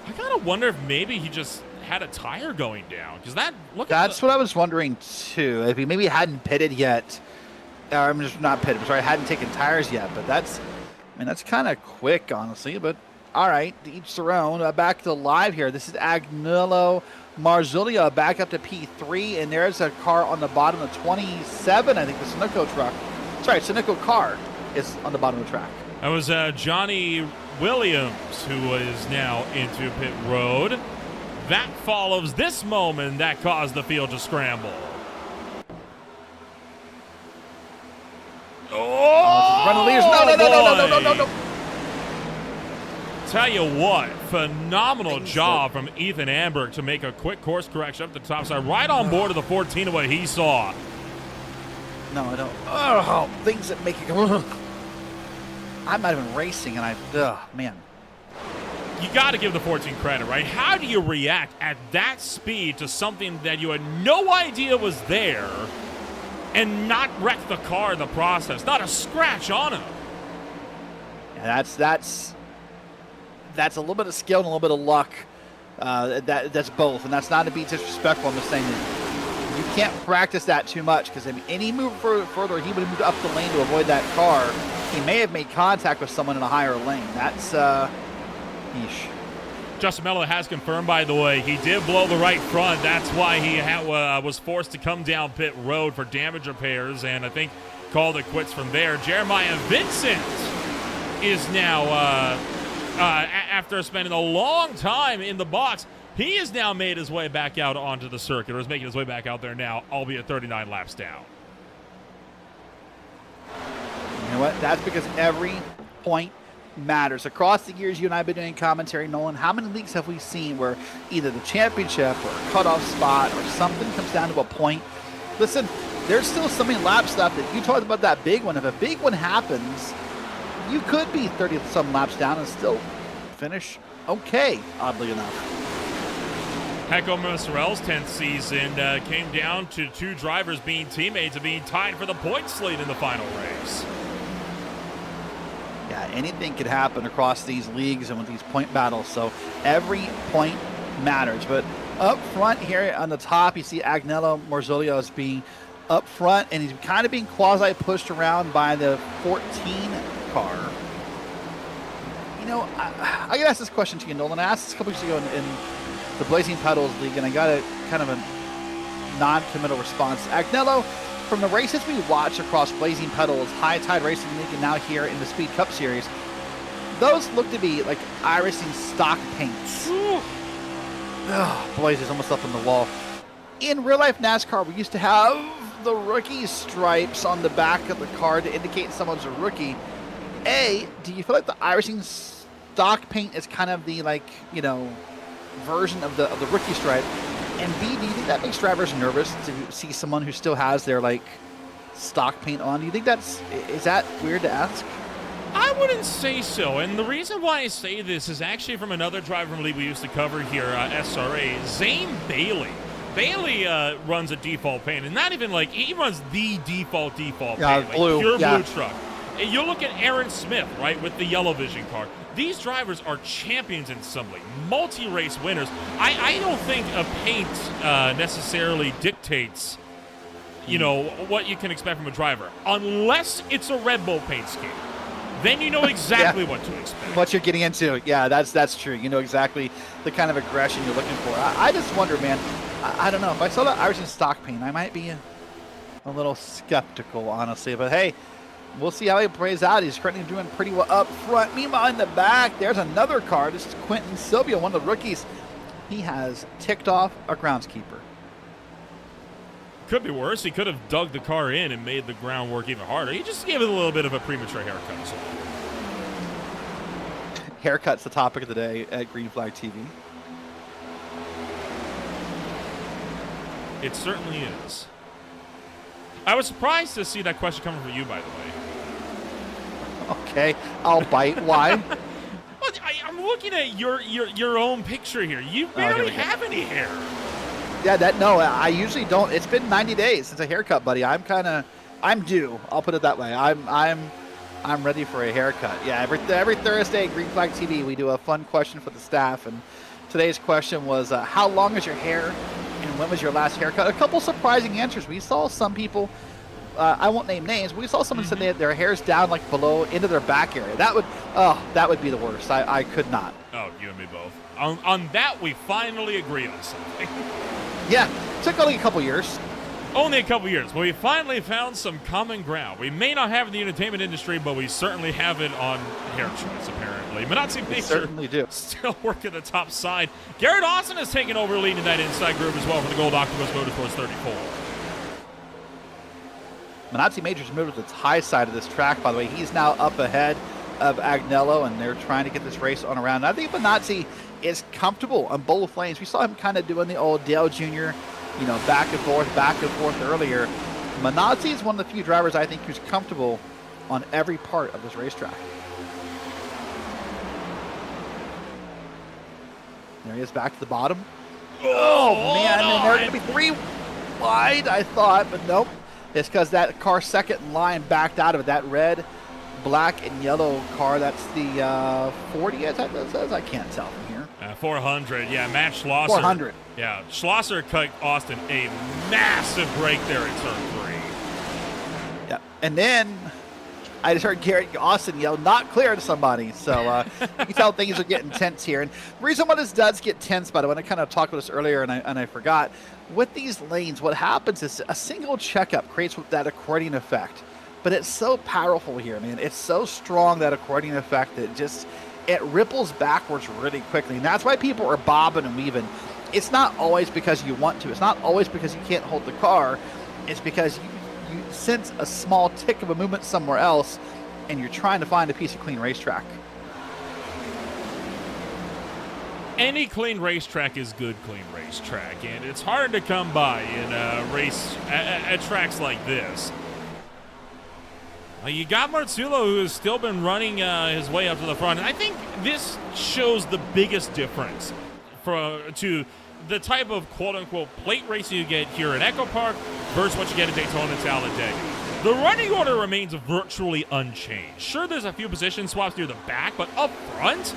I kind of wonder if maybe he just had a tire going down. Because that's what I was wondering too. If he maybe hadn't pitted yet. Or I'm just not pitted. I'm sorry, hadn't taken tires yet. But that's kind of quick, honestly. But all right, to each their own. Back to live here. This is Agnello Marzullia back up to P3, and there's a car on the bottom of 27. I think the Sunoco truck. Sorry, Sunoco car is on the bottom of the track. That was Johnny Williams, who is now into pit road. That follows this moment that caused the field to scramble. Oh, run the leaders. No. Tell you what, phenomenal job from Ethan Amberg to make a quick course correction up the top side, right on board of the 14 of what he saw. No, I don't. Oh, things that make it go. I'm not even racing, and man. You got to give the 14 credit, right? How do you react at that speed to something that you had no idea was there and not wreck the car in the process? Not a scratch on him. Yeah, that's a little bit of skill and a little bit of luck. That's both, and that's not to be disrespectful. I'm just saying that you can't practice that too much, because if any move further, he would have moved up the lane to avoid that car. He may have made contact with someone in a higher lane. That's yeesh. Justin Mello has confirmed, by the way, he did blow the right front. That's why he was forced to come down pit road for damage repairs, and I think called it quits from there. Jeremiah Vincent is now, after spending a long time in the box, He has now made his way back out onto the circuit, or is making his way back out there now, albeit 39 laps down. You know what? That's because every point matters. Across the years, you and I have been doing commentary, Nolan. How many leagues have we seen where either the championship or a cutoff spot or something comes down to a point? Listen, there's still so many laps left that you talked about that big one. If a big one happens, you could be 30-some laps down and still finish okay, oddly enough. Heco Mozzarell's 10th season came down to 2 drivers being teammates and being tied for the points lead in the final race. Yeah, anything could happen across these leagues and with these point battles, so every point matters. But up front here on the top, you see Agnello Marzolio as being up front, and he's kind of being quasi-pushed around by the 14 car. You know, I got to ask this question to you, Nolan. I asked this a couple weeks ago in the Blazing Pedals League, and I got a kind of a non-committal response. Agnello, from the races we watch across Blazing Pedals, High Tide Racing League, and now here in the Speed Cup Series, those look to be like iRacing stock paints. Oh, boys, it's almost up on the wall. In real-life NASCAR, we used to have the rookie stripes on the back of the car to indicate someone's a rookie. A, do you feel like the iRacing stock paint is kind of the, like, you know, version of the rookie stripe? And B, do you think that makes drivers nervous to see someone who still has their, like, stock paint on? Do you think is that weird to ask? I wouldn't say so, and the reason why I say this is actually from another driver from the league we used to cover here, SRA, Zane Bailey. Bailey runs a default paint, and not even like, he runs the default paint, like blue, pure blue truck. And you look at Aaron Smith, right, with the yellow vision car. These drivers are champions in some league, multi-race winners. I don't think a paint necessarily dictates, you know, what you can expect from a driver, unless it's a Red Bull paint scheme. Then you know exactly what to expect. What you're getting into. Yeah, that's true. You know exactly the kind of aggression you're looking for. I just wonder, man, I don't know. If I saw that iRacing stock paint, I might be a little skeptical, honestly. But, hey, we'll see how he plays out. He's currently doing pretty well up front. Meanwhile, in the back, there's another car. This is Quentin Silvio, one of the rookies. He has ticked off a groundskeeper. Could be worse. He could have dug the car in and made the groundwork even harder. He just gave it a little bit of a premature haircut. So. Haircut's the topic of the day at Green Flag TV. It certainly is. I was surprised to see that question coming from you, by the way. Okay, I'll bite. Why? Well, I'm looking at your own picture here. You barely have any hair. Yeah, no, I usually don't. It's been 90 days since a haircut, buddy. I'm due. I'll put it that way. I'm ready for a haircut. Yeah, every Thursday at Green Flag TV, we do a fun question for the staff, and today's question was, how long is your hair, and when was your last haircut? A couple surprising answers. We saw some people, I won't name names, but we saw someone say their hair's down like below into their back area. That would be the worst. I could not. Oh, you and me both. On that, we finally agree on something. Yeah, took only a couple years. Only a couple years, but we finally found some common ground. We may not have it in the entertainment industry, but we certainly have it on hair choice, apparently. Manazzi Major certainly do. Still working the top side. Garrett Austin has taken over leading that inside group as well for the Gold Octopus Motorsports 34. Manazzi Major's moved to the high side of this track, by the way. He's now up ahead of Agnello, and they're trying to get this race on around. I think Manazzi is comfortable on both lanes. We saw him kind of doing the old Dale Jr., back and forth earlier. Manazzi is one of the few drivers I think who's comfortable on every part of this racetrack. There he is, back to the bottom. Oh man, and they're going to be 3 wide, I thought, but nope. It's because that car second in line backed out of it. That red, black, and yellow car, that's the 40, as that says. I can't tell from here. 400, yeah, Matt Schlosser. 400. Yeah, Schlosser cut Austin a massive break there in turn 3. Yeah, and then I just heard Garrett Austin yell, "Not clear" to somebody. So you can tell things are getting tense here. And the reason why this does get tense, by the way, I kind of talked about this earlier and I forgot. With these lanes, what happens is a single checkup creates that accordion effect. But it's so powerful here, man. It's so strong, that accordion effect, that it ripples backwards really quickly. And that's why people are bobbing and weaving. It's not always because you want to. It's not always because you can't hold the car. It's because you sense a small tick of a movement somewhere else, and you're trying to find a piece of clean racetrack. Any clean racetrack is good clean racetrack, and it's hard to come by in a race at tracks like this. You got Marzullo, who has still been running his way up to the front, and I think this shows the biggest difference to the type of quote-unquote plate racing you get here at EchoPark versus what you get at Daytona and Talladega. The running order remains virtually unchanged. Sure, there's a few position swaps near the back, but up front,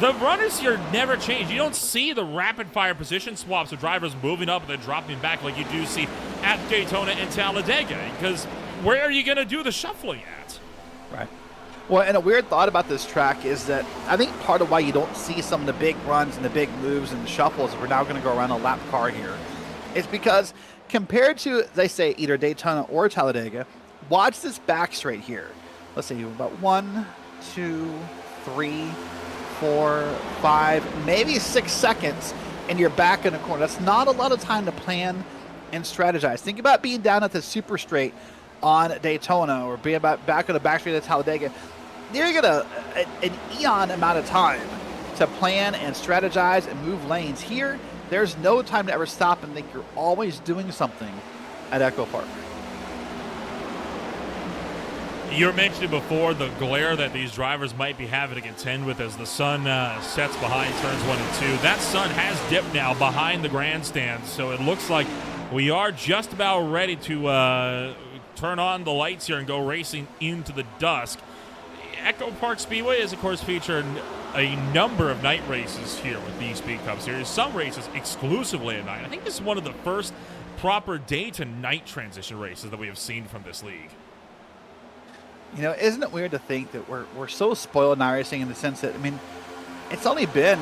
the runners here never change. You don't see the rapid-fire position swaps of drivers moving up and then dropping back like you do see at Daytona and Talladega, because where are you going to do the shuffling at? Right. Well, and a weird thought about this track is that I think part of why you don't see some of the big runs and the big moves and the shuffles, we're now going to go around a lap car here, is because compared to, they say, either Daytona or Talladega, watch this back straight here. Let's see, about 1, 2, 3, 4, 5, maybe 6 seconds, and you're back in a corner. That's not a lot of time to plan and strategize. Think about being down at the super straight on Daytona or being back on the back straight at Talladega. You're going to an eon amount of time to plan and strategize and move lanes. Here, there's no time to ever stop and think. You're always doing something at EchoPark. You were mentioning before the glare that these drivers might be having to contend with as the sun sets behind turns 1 and 2. That sun has dipped now behind the grandstands, so it looks like we are just about ready to turn on the lights here and go racing into the dusk. EchoPark Speedway is, of course, featured a number of night races here with the Speed Cup Series. Some races exclusively at night. I think this is one of the first proper day-to-night transition races that we have seen from this league. You know, isn't it weird to think that we're so spoiled in iRacing in the sense that, I mean, it's only been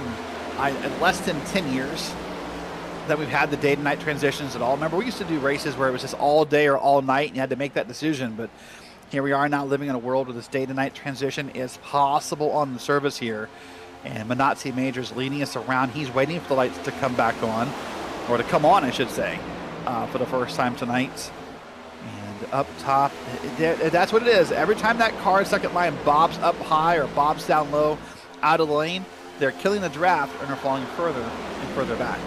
less than 10 years that we've had the day-to-night transitions at all. Remember, we used to do races where it was just all day or all night, and you had to make that decision. But here we are now living in a world where this day-to-night transition is possible on the service here. And Manazzi Major's leading us around. He's waiting for the lights to come back on, or to come on, I should say, for the first time tonight. And up top, that's what it is. Every time that car second line bobs up high or bobs down low out of the lane, they're killing the draft and are falling further and further back.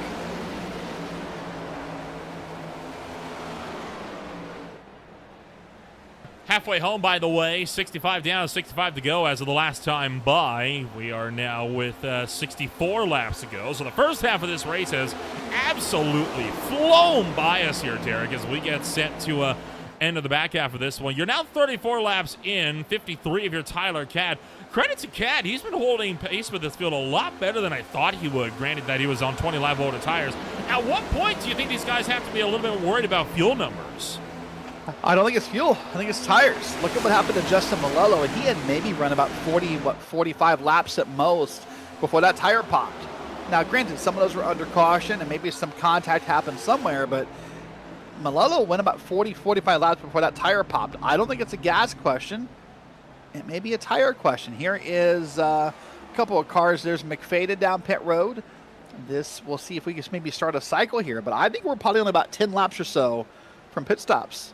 Halfway home, by the way, 65 down, 65 to go as of the last time by. We are now with 64 laps to go. So the first half of this race has absolutely flown by us here, Derek, as we get set to end of the back half of this one. You're now 34 laps in, 53 of your Tyler Catt. Credit to Catt. He's been holding pace with this field a lot better than I thought he would, granted that he was on 20 live older tires. At what point do you think these guys have to be a little bit worried about fuel numbers? I don't think it's fuel. I think it's tires. Look at what happened to Justin Malello, and he had maybe run about 45 laps at most before that tire popped. Now, granted, some of those were under caution, and maybe some contact happened somewhere, but Malello went about 45 laps before that tire popped. I don't think it's a gas question. It may be a tire question. Here is a couple of cars. There's McFadden down pit road. We'll see if we can maybe start a cycle here, but I think we're probably only about 10 laps or so from pit stops.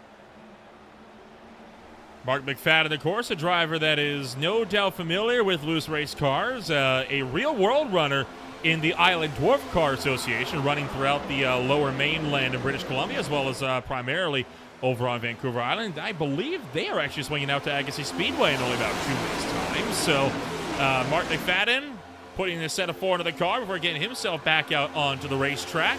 Mark McFadden, of course, a driver that is no doubt familiar with loose race cars, a real-world runner in the Island Dwarf Car Association, running throughout the lower mainland of British Columbia, as well as primarily over on Vancouver Island. I believe they are actually swinging out to Agassiz Speedway in only about 2 minutes' time. So Mark McFadden putting a set of 4 into the car before getting himself back out onto the racetrack.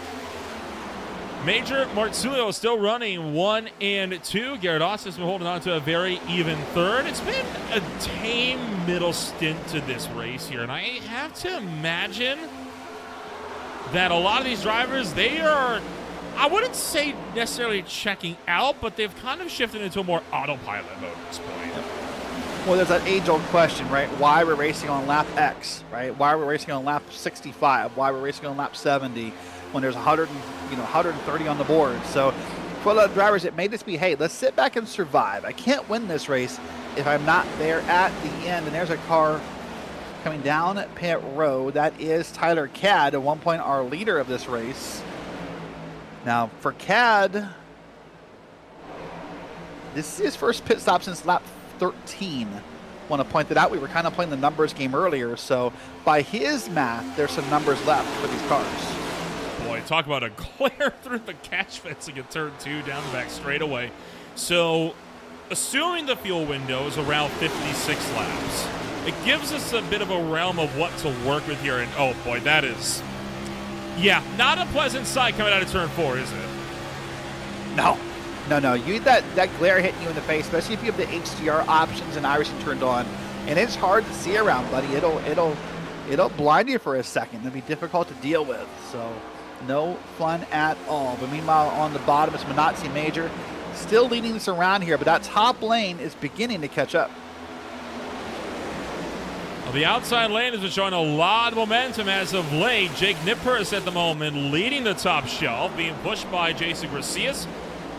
Major Marzullo is still running 1 and 2. Garrett Austin's been holding on to a very even third. It's been a tame middle stint to this race here, and I have to imagine that a lot of these drivers, they are, I wouldn't say necessarily checking out, but they've kind of shifted into a more autopilot mode at this point. Well, there's that age-old question, right? Why we're racing on lap X, right? Why we're racing on lap 65? Why we're racing on lap 70? When there's 130 on the board. So for a lot of drivers, it may just be, hey, let's sit back and survive. I can't win this race if I'm not there at the end. And there's a car coming down pit road. That is Tyler Cadd, at one point our leader of this race. Now, for Cadd, this is his first pit stop since lap 13. Want to point that out. We were kind of playing the numbers game earlier, so by his math, there's some numbers left for these cars. Boy, talk about a glare through the catch fencing at turn 2 down the back straightaway. So, assuming the fuel window is around 56 laps, it gives us a bit of a realm of what to work with here. And oh boy, that is, yeah, not a pleasant sight coming out of turn 4, is it? No. You need that glare hitting you in the face, especially if you have the HDR options and iRacing turned on, and it's hard to see around, buddy. It'll blind you for a second. It'll be difficult to deal with. So, no fun at all. But meanwhile, on the bottom is Minotzi Major, still leading this around here, but that top lane is beginning to catch up. Well, the outside lane has been showing a lot of momentum as of late. Jake Nippers at the moment leading the top shelf, being pushed by Jason Gracias.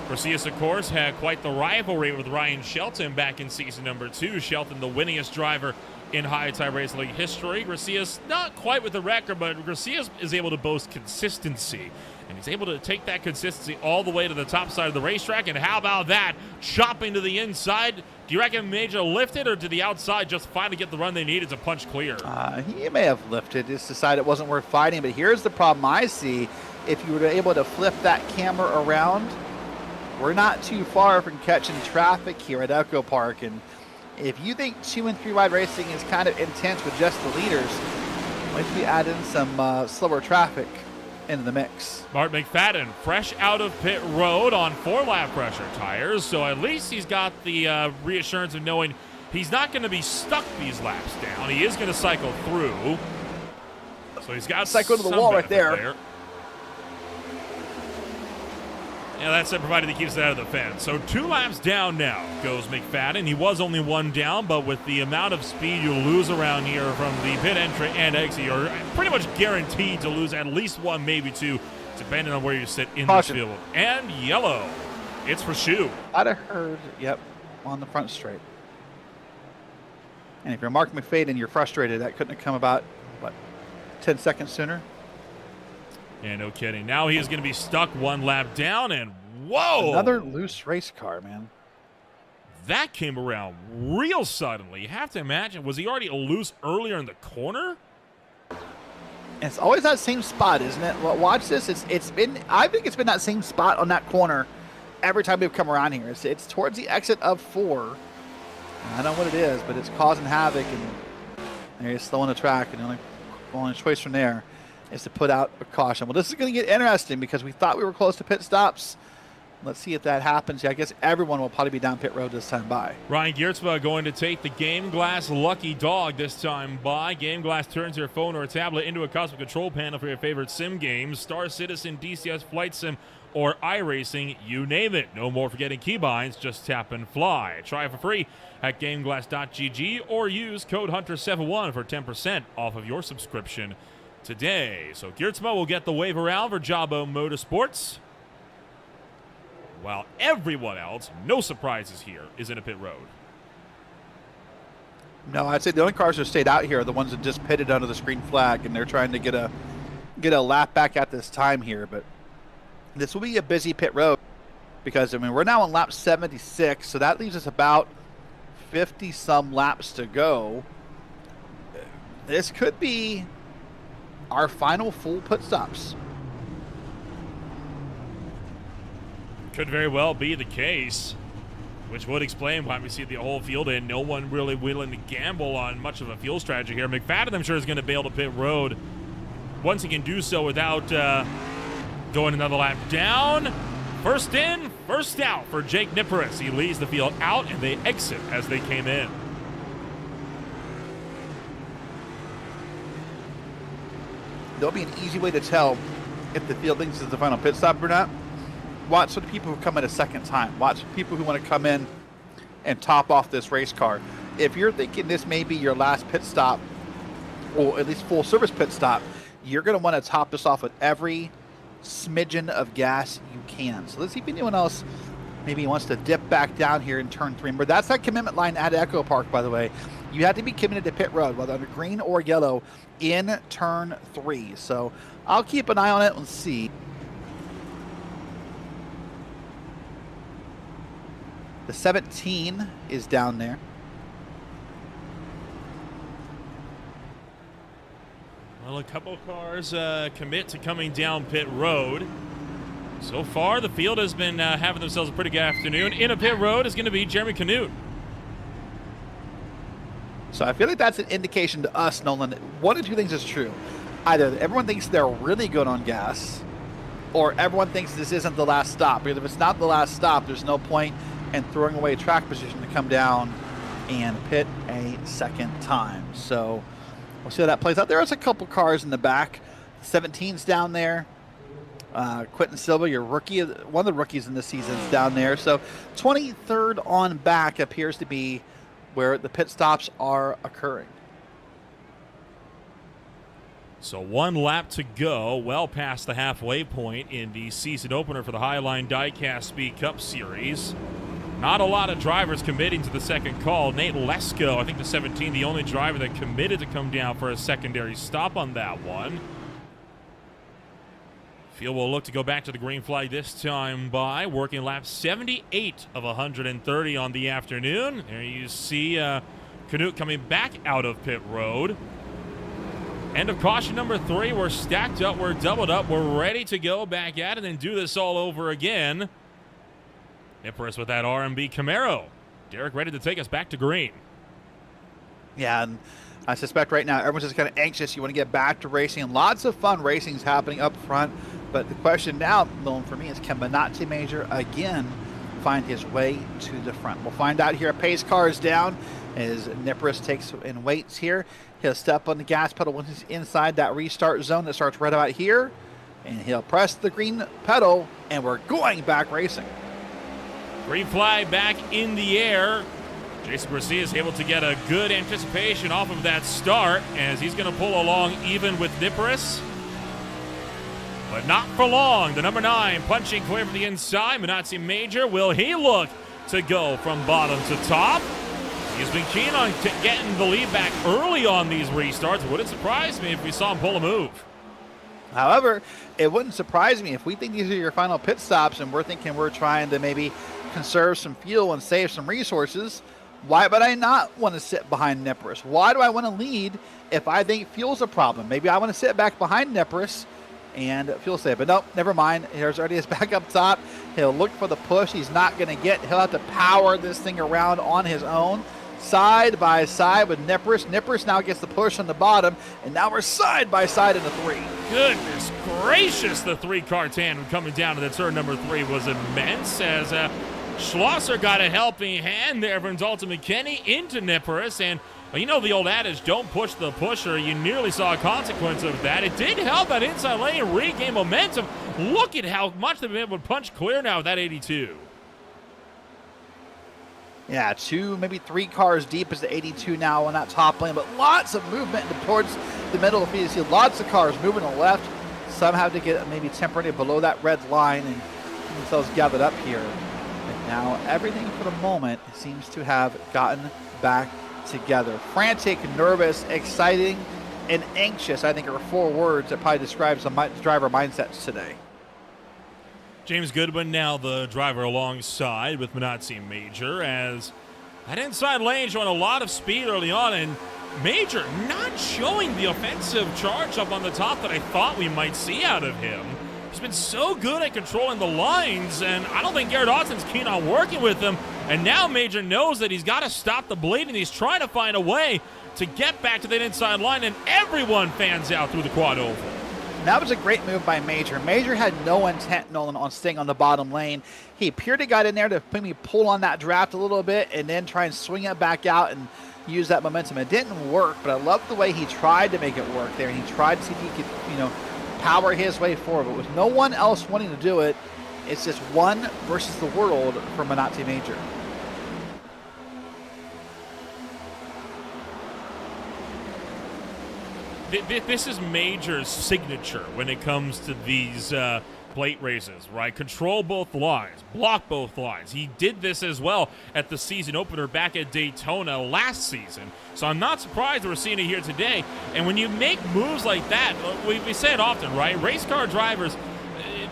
Gracias, of course, had quite the rivalry with Ryan Shelton back in season number 2. Shelton, the winningest driver in High Tide Racing League history. Gracias, not quite with the record, but Gracias is able to boast consistency. And he's able to take that consistency all the way to the top side of the racetrack. And how about that? Chopping to the inside. Do you reckon Major lifted, or did the outside just finally get the run they needed to punch clear? He may have lifted, just decided it wasn't worth fighting. But here's the problem I see. If you were able to flip that camera around, we're not too far from catching traffic here at EchoPark. And if you think 2 and 3 wide racing is kind of intense with just the leaders, might be adding some slower traffic into the mix. Martin McFadden, fresh out of pit road on 4-lap pressure tires, so at least he's got the reassurance of knowing he's not going to be stuck these laps down. He is going to cycle through, so he's got cycle to the wall right there. Yeah, that's it, provided he keeps it out of the fence. So 2 laps down now goes McFadden. He was only 1 down, but with the amount of speed you lose around here from the pit entry and exit, you're pretty much guaranteed to lose at least 1, maybe 2, depending on where you sit in the field. And yellow. It's for Shu. I'd have heard, yep, on the front straight. And if you're Mark McFadden and you're frustrated, that couldn't have come about, what, 10 seconds sooner? Yeah, no kidding. Now he is going to be stuck 1 lap down, and whoa! Another loose race car, man. That came around real suddenly. You have to imagine, was he already loose earlier in the corner? And it's always that same spot, isn't it? Well, watch this. I think it's been that same spot on that corner every time we've come around here. It's towards the exit of 4. I don't know what it is, but it's causing havoc, and they're slowing the track, and the only choice from there is to put out a caution. Well, this is going to get interesting because we thought we were close to pit stops. Let's see if that happens. Yeah, I guess everyone will probably be down pit road this time by. Ryan Giertzma going to take the Game Glass Lucky Dog this time by. Game Glass turns your phone or tablet into a custom control panel for your favorite sim games. Star Citizen, DCS Flight Sim, or iRacing, you name it. No more forgetting keybinds, just tap and fly. Try it for free at GameGlass.gg or use code Hunter71 for 10% off of your subscription today. So Giertzma will get the wave around for Jabo Motorsports, while everyone else, no surprises here, is in a pit road. No, I'd say the only cars that stayed out here are the ones that just pitted under the screen flag, and they're trying to get a lap back at this time here. But this will be a busy pit road because, I mean, we're now on lap 76, so that leaves us about 50-some laps to go. This could be our final full pit stops. Could very well be the case, which would explain why we see the whole field and no one really willing to gamble on much of a fuel strategy here. McFadden, I'm sure, is going to bail to pit road once he can do so without going another lap down. First in, first out for Jake Nippers. He leads the field out, and they exit as they came in. There'll be an easy way to tell if the field thinks it's the final pit stop or not. Watch for the people who come in a second time. Watch for people who want to come in and top off this race car. If you're thinking this may be your last pit stop, or at least full service pit stop, you're going to want to top this off with every smidgen of gas you can. So let's see if anyone else maybe wants to dip back down here in turn 3. But that's that commitment line at EchoPark, by the way. You have to be committed to pit road, whether under green or yellow, in turn 3. So I'll keep an eye on it and see. The 17 is down there. Well, a couple cars commit to coming down pit road. So far, the field has been having themselves a pretty good afternoon. In a pit road is going to be Jeremy Canute. So I feel like that's an indication to us, Nolan. One of two things is true. Either everyone thinks they're really good on gas, or everyone thinks this isn't the last stop. Because if it's not the last stop, there's no point in throwing away track position to come down and pit a second time. So we'll see how that plays out. There's a couple cars in the back. 17's down there. Quentin Silva, your rookie, one of the rookies in this season, is down there. So 23rd on back appears to be where the pit stops are occurring. So 1 lap to go, well past the halfway point in the season opener for the Highline Diecast Speed Cup Series. Not a lot of drivers committing to the second call. Nate Lesko, I think the 17, the only driver that committed to come down for a secondary stop on that one. Field will look to go back to the green flag this time by working lap 78 of 130 on the afternoon. There you see Canute coming back out of pit road. End of caution number 3. We're stacked up, we're doubled up, we're ready to go back at it and do this all over again. Nippers with that R&B Camaro. Derek ready to take us back to green. Yeah, and I suspect right now everyone's just kind of anxious. You want to get back to racing. Lots of fun racing's happening up front. But the question now, Nolan, for me is, can Minotzi Major again find his way to the front? We'll find out here. Pace car is down as Nippers takes and waits here. He'll step on the gas pedal when he's inside that restart zone that starts right about here. And he'll press the green pedal, and we're going back racing. Green flag back in the air. Jason Garcia is able to get a good anticipation off of that start as he's going to pull along even with Nippers. But not for long. The number 9 punching clear from the inside. Minotzi Major, will he look to go from bottom to top? He's been keen on getting the lead back early on these restarts. Wouldn't surprise me if we saw him pull a move. However, it wouldn't surprise me if we think these are your final pit stops and we're thinking we're trying to maybe conserve some fuel and save some resources. Why would I not want to sit behind Nippers? Why do I want to lead if I think fuel's a problem? Maybe I want to sit back behind Nippers and fuel save. But nope, never mind. Here's already his back up top. He'll look for the push. He's not going to get. He'll have to power this thing around on his own. Side by side with Nippers. Nippers now gets the push on the bottom, and now we're side by side in the 3. Goodness gracious, the 3-car tandem coming down to the turn number 3 was immense as Schlosser got a helping hand there from Dalton McKinney into Nippers. And well, you know the old adage, don't push the pusher. You nearly saw a consequence of that. It did help that inside lane regain momentum. Look at how much they've been able to punch clear now with that 82. Yeah, 2, maybe 3 cars deep is the 82 now on that top lane, but lots of movement towards the middle of the field. You see lots of cars moving to the left. Some have to get maybe temporarily below that red line and keep themselves gathered up here. And now everything for the moment seems to have gotten back together. Frantic, nervous, exciting, and anxious, I think, are 4 words that probably describes the driver mindsets today. James Goodwin now the driver alongside with Minotzi Major as that inside lane showing a lot of speed early on, and Major not showing the offensive charge up on the top that I thought we might see out of him. He's been so good at controlling the lines, and I don't think Garrett Austin's keen on working with him. And now Major knows that he's got to stop the bleed, and he's trying to find a way to get back to that inside line, and everyone fans out through the quad oval. That was a great move by Major. Major had no intent, Nolan, on staying on the bottom lane. He purely got in there to maybe pull on that draft a little bit and then try and swing it back out and use that momentum. It didn't work, but I love the way he tried to make it work there. He tried to see if he could, power his way forward. But with no one else wanting to do it, it's just one versus the world for Minotzi Major. This is Major's signature when it comes to these plate races, right? Control both lines, block both lines. He did this as well at the season opener back at Daytona last season. So I'm not surprised that we're seeing it here today. And when you make moves like that, we say it often, right? Race car drivers,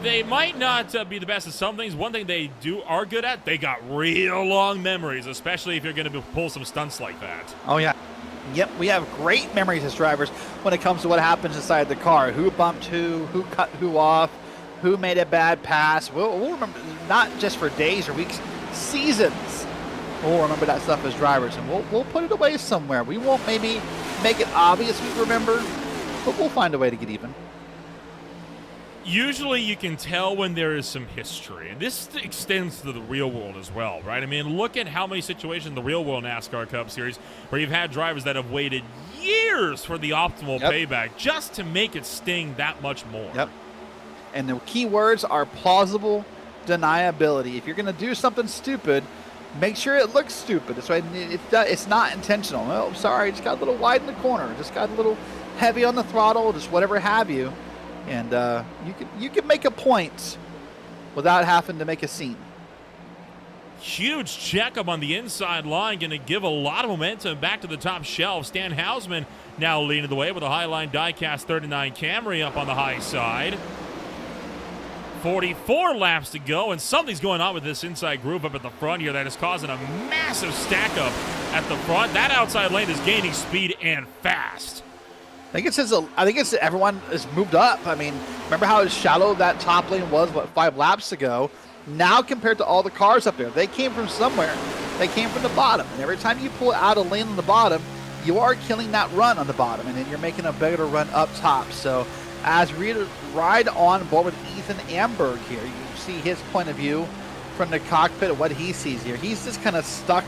they might not be the best at some things. One thing they are good at, they got real long memories, especially if you're going to pull some stunts like that. Oh, yeah. Yep, we have great memories as drivers when it comes to what happens inside the car. Who bumped who cut who off, who made a bad pass. We'll remember, not just for days or weeks, seasons. We'll remember that stuff as drivers, and we'll put it away somewhere. We won't maybe make it obvious we remember, but we'll find a way to get even. Usually you can tell when there is some history, and this extends to the real world as well, right? I mean, look at how many situations in the real world NASCAR Cup Series where you've had drivers that have waited years for the optimal payback just to make it sting that much more. Yep. And the key words are plausible deniability. If you're going to do something stupid, make sure it looks stupid. That's why it's not intentional. Oh, sorry, just got a little wide in the corner, just got a little heavy on the throttle, just whatever have you. And you can make a point without having to make a scene. Huge checkup on the inside line, going to give a lot of momentum back to the top shelf. Stan Hausman now leading the way with a Highline Diecast 39 Camry up on the high side. 44 laps to go, and something's going on with this inside groove up at the front here that is causing a massive stack up at the front. That outside lane is gaining speed and fast. I think it's everyone has moved up. I mean, remember how shallow that top lane was, 5 laps ago? Now compared to all the cars up there, they came from somewhere. They came from the bottom. And every time you pull out a lane on the bottom, you are killing that run on the bottom, and then you're making a better run up top. So as we ride on board with Ethan Amberg here, you see his point of view from the cockpit of what he sees here. He's just kind of stuck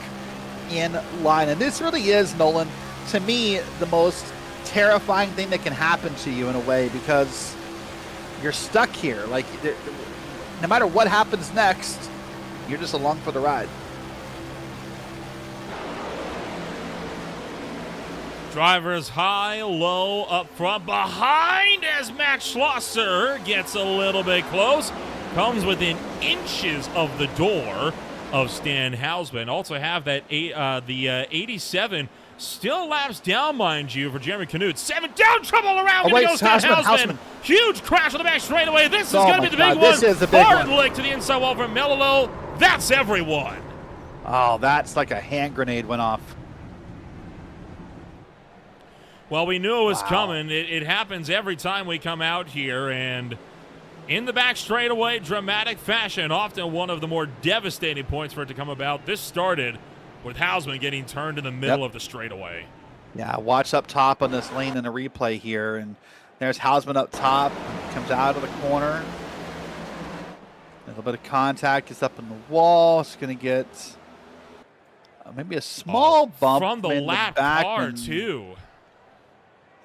in line. And this really is, Nolan, to me, the most terrifying thing that can happen to you in a way, because you're stuck here. Like, no matter what happens next, you're just along for the ride. Drivers high, low, up front, behind as Matt Schlosser gets a little bit close. Comes within inches of the door of Stan Hausman. Also have that the 87 still laps down, mind you, for Jeremy Canute. 7 down, trouble around. Gonna go Stan Hausman. Huge crash on the back straightaway. This is going to be the big one. This is the big one. Hard lick to the inside wall from Melilo. That's everyone. Oh, that's like a hand grenade went off. Well, we knew it was coming. It happens every time we come out here, and in the back straightaway, dramatic fashion, often one of the more devastating points for it to come about. This started with Hausman getting turned in the middle of the straightaway. Yeah, watch up top on this lane in the replay here, and there's Hausman up top, comes out of the corner. A little bit of contact, gets up in the wall. It's going to get maybe a small bump from the lap car, too.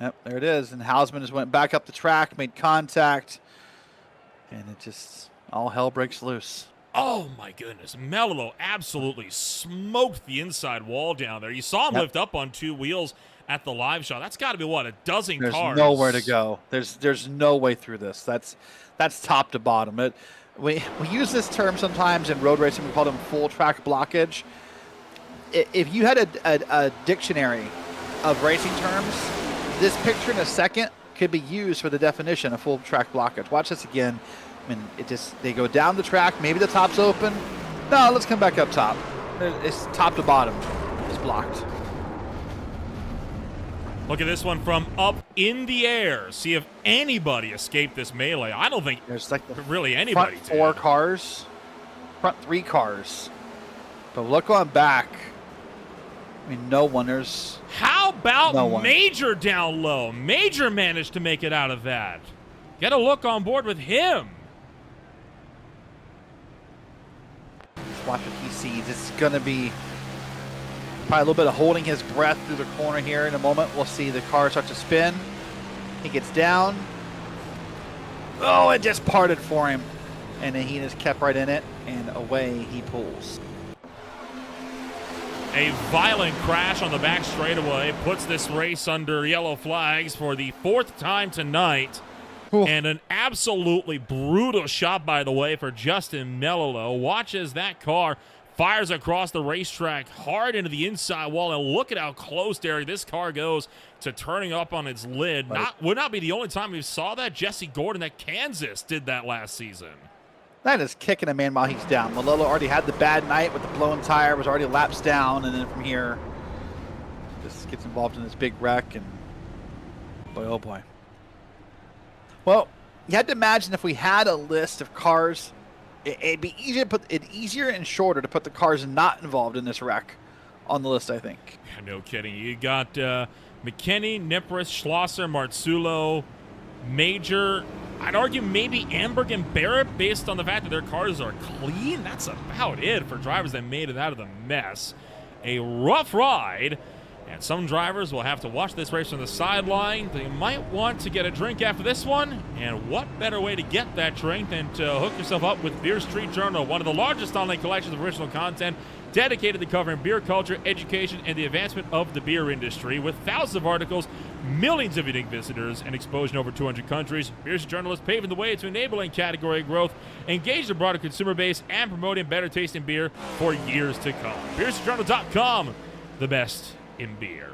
Yep, there it is. And Hausman just went back up the track, made contact, and it just, all hell breaks loose. Oh, my goodness. Melilo absolutely smoked the inside wall down there. You saw him lift up on 2 wheels at the live shot. That's got to be, what, a dozen cars? There's nowhere to go. There's no way through this. That's top to bottom. We use this term sometimes in road racing. We call them full track blockage. If you had a dictionary of racing terms, this picture in a second could be used for the definition of full track blockage. Watch this again. I mean, they go down the track. Maybe the top's open. No, let's come back up top. It's top to bottom. It's blocked. Look at this one from up in the air. See if anybody escaped this melee. I don't think there's like really anybody. Front 4 cars, front 3 cars. But look on back. I mean, no one. How about Major down low? Major managed to make it out of that. Get a look on board with him. Just watch what he sees. It's going to be probably a little bit of holding his breath through the corner here. In a moment, we'll see the car start to spin. He gets down. Oh, it just parted for him. And then he just kept right in it, and away he pulls. A violent crash on the back straightaway puts this race under yellow flags for the 4th time tonight. And an absolutely brutal shot, by the way, for Justin Melillo. Watch as that car fires across the racetrack hard into the inside wall, and look at how close, Derek, this car goes to turning up on its lid. Would not be the only time we saw that. Jesse Gordon at Kansas did that last season. That is kicking a man while he's down. Melillo already had the bad night with the blown tire, was already laps down, and then from here, just gets involved in this big wreck, and boy, oh boy. Well, you had to imagine if we had a list of cars, it'd be easier to put it easier and shorter to put the cars not involved in this wreck on the list, I think. Yeah, no kidding. You got McKinney, Nipris, Schlosser, Marzullo, Major. I'd argue maybe Amberg and Barrett based on the fact that their cars are clean. That's about it for drivers that made it out of the mess. A rough ride. And some drivers will have to watch this race from the sideline. They might want to get a drink after this one. And what better way to get that drink than to hook yourself up with Beer Street Journal, one of the largest online collections of original content dedicated to covering beer culture, education, and the advancement of the beer industry. With thousands of articles, millions of unique visitors, and exposure in over 200 countries, Beer Street Journal is paving the way to enabling category growth, engage the broader consumer base, and promoting better tasting beer for years to come. BeerStreetJournal.com, the best in beer.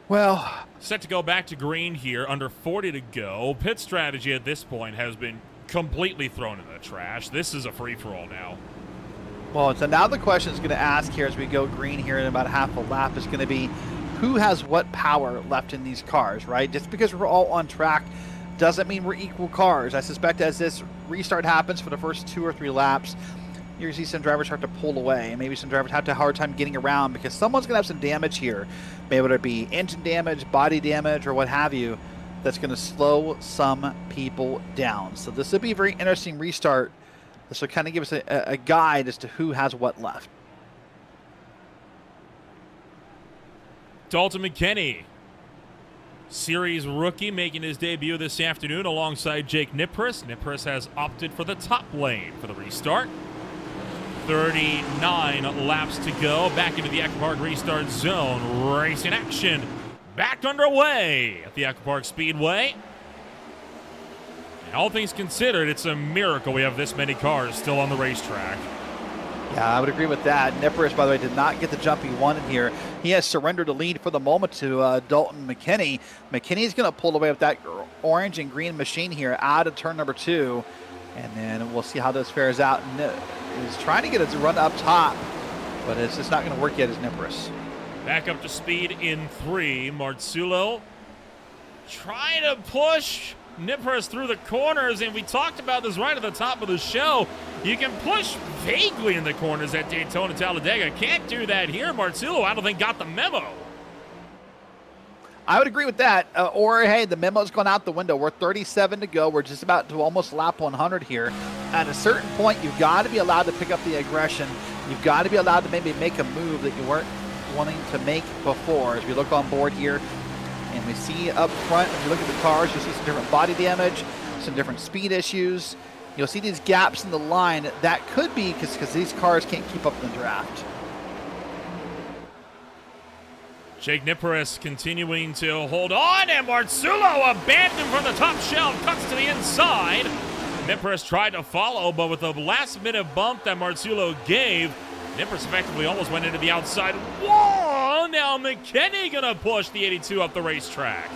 Well, set to go back to green here, under 40 to go. Pit strategy at this point has been completely thrown in the trash. This is a free-for-all now. Well, so now the question is going to ask here as we go green here in about half a lap is going to be who has what power left in these cars, right? Just because we're all on track doesn't mean we're equal cars. I suspect as this restart happens for the first 2 or 3 laps, you're going to see some drivers start to pull away, and maybe some drivers have a hard time getting around because someone's going to have some damage here. Maybe it'll be engine damage, body damage, or what have you, that's going to slow some people down. So this will be a very interesting restart. This will kind of give us a guide as to who has what left. Dalton McKinney, series rookie, making his debut this afternoon alongside Jake Nipris. Nipris has opted for the top lane for the restart. 39 laps to go. Back into the EchoPark restart zone. Racing action back underway at the EchoPark Speedway. And all things considered, it's a miracle we have this many cars still on the racetrack. Yeah, I would agree with that. Nipris, by the way, did not get the jump he wanted here. He has surrendered the lead for the moment to Dalton McKinney. McKinney's going to pull away with that orange and green machine here out of turn number 2. And then we'll see how this fares out. He's trying to get his run up top, but it's just not going to work yet as Nipris. Back up to speed in 3. Marzullo trying to push Nipris through the corners, and we talked about this right at the top of the show. You can push vaguely in the corners at Daytona Talladega. Can't do that here. Marzullo, I don't think, got the memo. I would agree with that. Or, hey, the memo's gone out the window. We're 37 to go. We're just about to almost lap 100 here. At a certain point, you've got to be allowed to pick up the aggression. You've got to be allowed to maybe make a move that you weren't wanting to make before. As we look on board here, and we see up front, if you look at the cars, you'll see some different body damage, some different speed issues. You'll see these gaps in the line. That could be because these cars can't keep up in the draft. Jake Nipris continuing to hold on, and Marzullo abandoned from the top shelf, cuts to the inside. Nipris tried to follow, but with the last-minute bump that Marzullo gave, Nipris effectively almost went into the outside wall. Now McKinney going to push the 82 up the racetrack.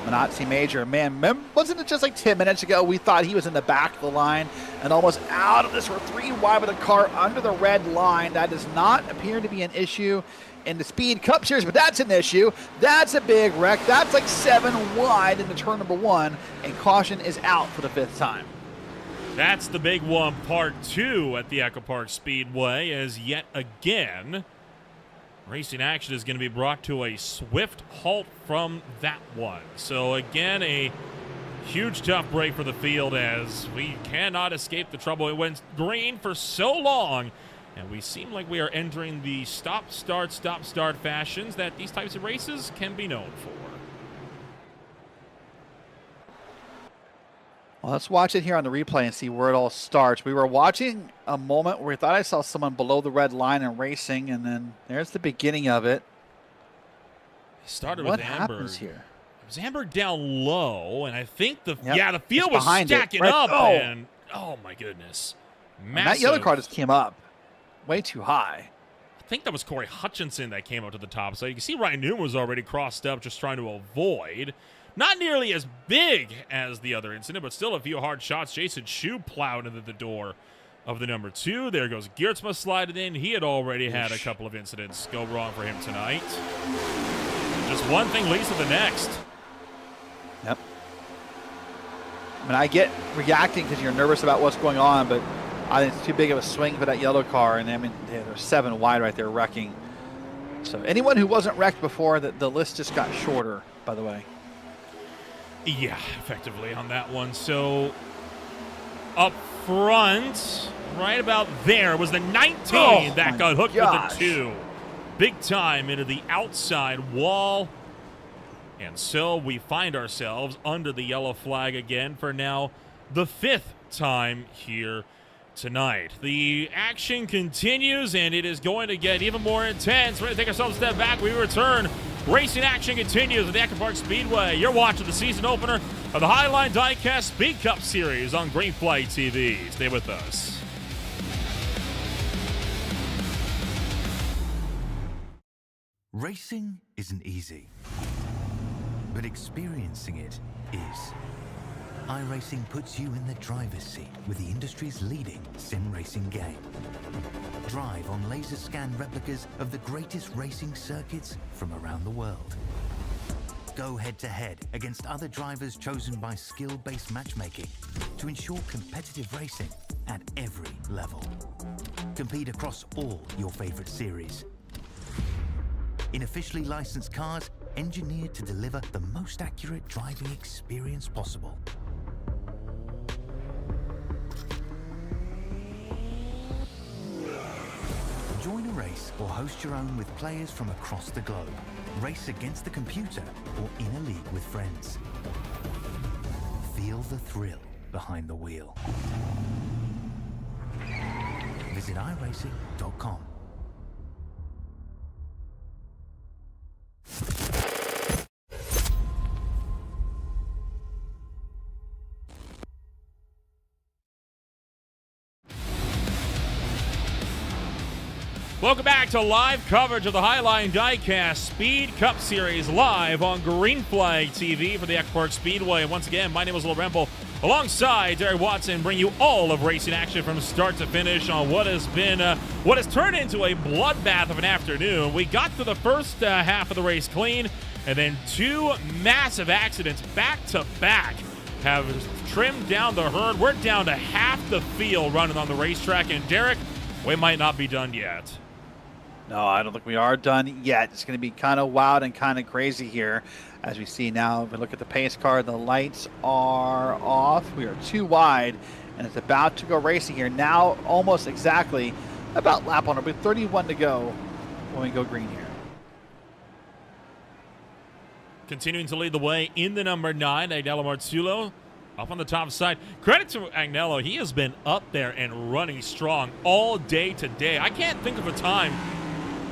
Minazzi Major, man, wasn't it just like 10 minutes ago we thought he was in the back of the line and almost out of this? We're 3 wide with a car under the red line. That does not appear to be an issue in the Speed Cup Series, but that's an issue. That's a big wreck. That's like 7 wide into turn number 1, and caution is out for the 5th time. That's the big one, part 2 at the EchoPark Speedway, as yet again, racing action is going to be brought to a swift halt from that one. So again, a huge tough break for the field as we cannot escape the trouble. It went green for so long, and we seem like we are entering the stop-start fashions that these types of races can be known for. Well, let's watch it here on the replay and see where it all starts. We were watching a moment where we thought I saw someone below the red line and racing, and then there's the beginning of it. It started what with Amberg. happens here? It was Amberg down low, and I think the field it's was stacking right? up, oh. and oh my goodness. And that yellow car just came up way too high. I think that was Corey Hutchinson that came up to the top. So you can see Ryan Newman was already crossed up, just trying to avoid. Not nearly as big as the other incident, but still a few hard shots. Jason Shu plowed into the door of the number 2. There goes Geertsma sliding in. He had already had a couple of incidents go wrong for him tonight. Just one thing leads to the next. Yep. I mean, I get reacting because you're nervous about what's going on, but I think it's too big of a swing for that yellow car. And I mean, they're 7 wide right there wrecking. So anyone who wasn't wrecked before, the list just got shorter, by the way. Yeah, effectively on that one. So up front, right about there, was the 19 that got hooked with the 2. Big time into the outside wall. And so we find ourselves under the yellow flag again for now the 5th time here tonight. The action continues, and it is going to get even more intense. We're going to take ourselves a step back. We return. Racing action continues at the EchoPark Speedway. You're watching the season opener of the Highline Diecast Speed Cup Series on Green Flag TV. Stay with us. Racing isn't easy, but experiencing it is. iRacing puts you in the driver's seat with the industry's leading sim racing game. Drive on laser scan replicas of the greatest racing circuits from around the world. Go head-to-head against other drivers chosen by skill-based matchmaking to ensure competitive racing at every level. Compete across all your favorite series. In officially licensed cars, engineered to deliver the most accurate driving experience possible. Join a race or host your own with players from across the globe. Race against the computer or in a league with friends. Feel the thrill behind the wheel. Visit iRacing.com. Welcome back to live coverage of the Highline Diecast Speed Cup Series live on Green Flag TV for the EchoPark Speedway. And once again, my name is Will Remble, alongside Derek Watson, bring you all of racing action from start to finish on what has turned into a bloodbath of an afternoon. We got to the first half of the race clean, and then 2 massive accidents back to back have trimmed down the herd. We're down to half the field running on the racetrack, and Derek, we might not be done yet. No, I don't think we are done yet. It's going to be kind of wild and kind of crazy here. As we see now, if we look at the pace car, the lights are off. We are 2 wide, and it's about to go racing here. Now, almost exactly about lap on it, with 31 to go when we go green here. Continuing to lead the way in the number 9, Agnello Marzullo. Up on the top side. Credit to Agnello. He has been up there and running strong all day today. I can't think of a time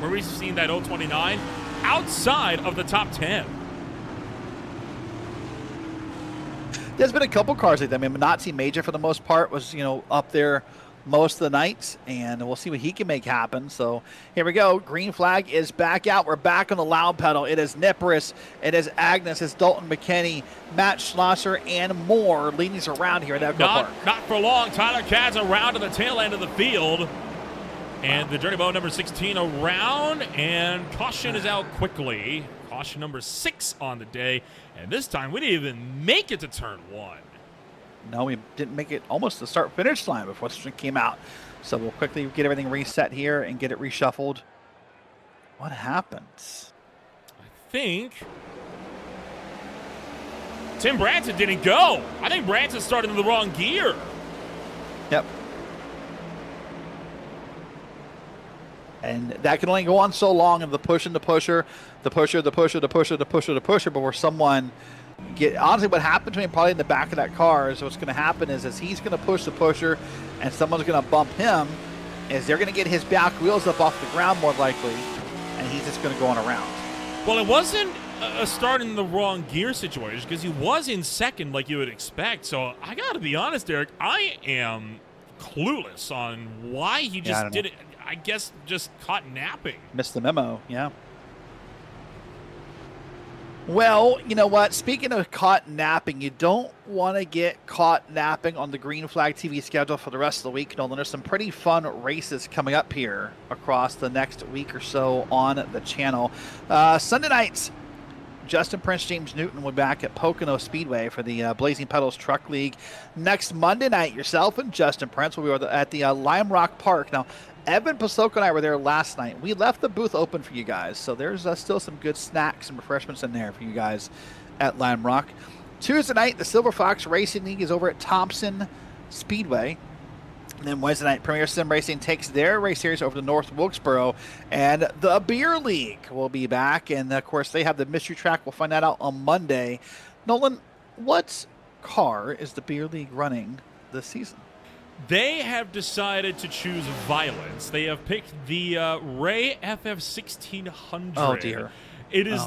where we've seen that 029 outside of the top 10. There's been a couple cars like that. I mean, Nazi Major for the most part was, up there most of the nights, and we'll see what he can make happen. So here we go. Green flag is back out. We're back on the loud pedal. It is Nipris, it is Agnes, it's Dalton McKinney, Matt Schlosser, and more leading us around here at EchoPark. Not for long. Tyler Katz around to the tail end of the field. And the Dirty Bow number 16 around, and caution is out quickly. Caution number 6 on the day, and this time we didn't even make it to turn 1. No, we didn't make it almost to start-finish line before this came out. So we'll quickly get everything reset here and get it reshuffled. What happens? I think Tim Branson didn't go. I think Branson started in the wrong gear. Yep. And that can only go on so long of the push and the pusher, before someone Honestly, what happened to him probably in the back of that car is what's going to happen is he's going to push the pusher and someone's going to bump him, is they're going to get his back wheels up off the ground more likely, and he's just going to go on around. Well, it wasn't a start in the wrong gear situation because he was in second like you would expect. So I got to be honest, Eric, I am clueless on why he just did it. I guess just caught napping. Missed the memo, yeah. Well, you know what? Speaking of caught napping, you don't want to get caught napping on the Green Flag TV schedule for the rest of the week, Nolan. There's some pretty fun races coming up here across the next week or so on the channel. Sunday nights, Justin Prince, James Newton will be back at Pocono Speedway for the Blazing Pedals Truck League. Next Monday night, yourself and Justin Prince will be at the Lime Rock Park. Now, Evan Pasoko and I were there last night. We left the booth open for you guys, so there's still some good snacks and refreshments in there for you guys at Lime Rock. Tuesday night, the Silver Fox Racing League is over at Thompson Speedway. And then Wednesday night, Premier Sim Racing takes their race series over to North Wilkesboro, and the Beer League will be back. And, of course, they have the mystery track. We'll find that out on Monday. Nolan, what car is the Beer League running this season? They have decided to choose violence. They have picked the Ray FF1600. Oh, dear. It is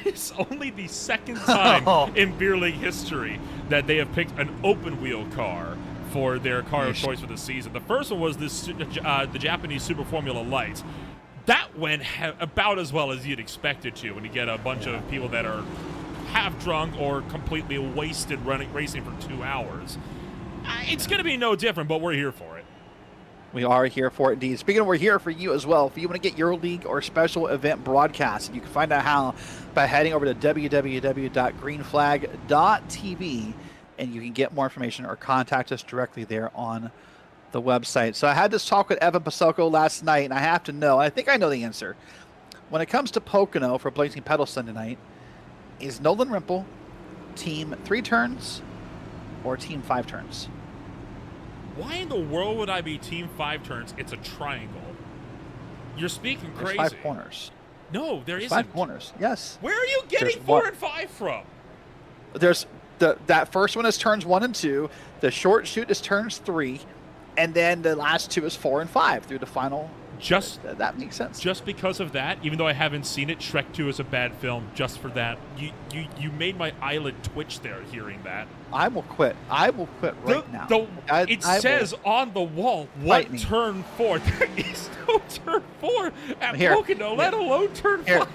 it's only the second time in Beer League history that they have picked an open-wheel car for their car of choice for the season. The first one was the Japanese Super Formula Light. That went about as well as you'd expect it to when you get a bunch of people that are half drunk or completely wasted racing for 2 hours. It's going to be no different, but we're here for it. We are here for it, indeed. Speaking of, we're here for you as well. If you want to get your league or special event broadcast, you can find out how by heading over to www.greenflag.tv, and you can get more information or contact us directly there on the website. So I had this talk with Evan Pasoko last night, and I have to know, I think I know the answer. When it comes to Pocono for Blazing Pedals Sunday night, is Nolan Rimple team 3 turns or team 5 turns? Why in the world would I be team 5 turns? It's a triangle. You're speaking crazy. There's 5 corners. No, there There's isn't. 5 corners, yes. Where are you getting There's 4 and 5 from? There's that first one is turns 1 and 2. The short shoot is turns 3. And then the last 2 is 4 and 5 through the final. That makes sense. Just because of that, even though I haven't seen it, Shrek 2 is a bad film. Just for that, you made my eyelid twitch there hearing that. I will quit. I will quit right now. It says on the wall, what turn 4? There is no turn 4 at Pocono, let alone turn 5.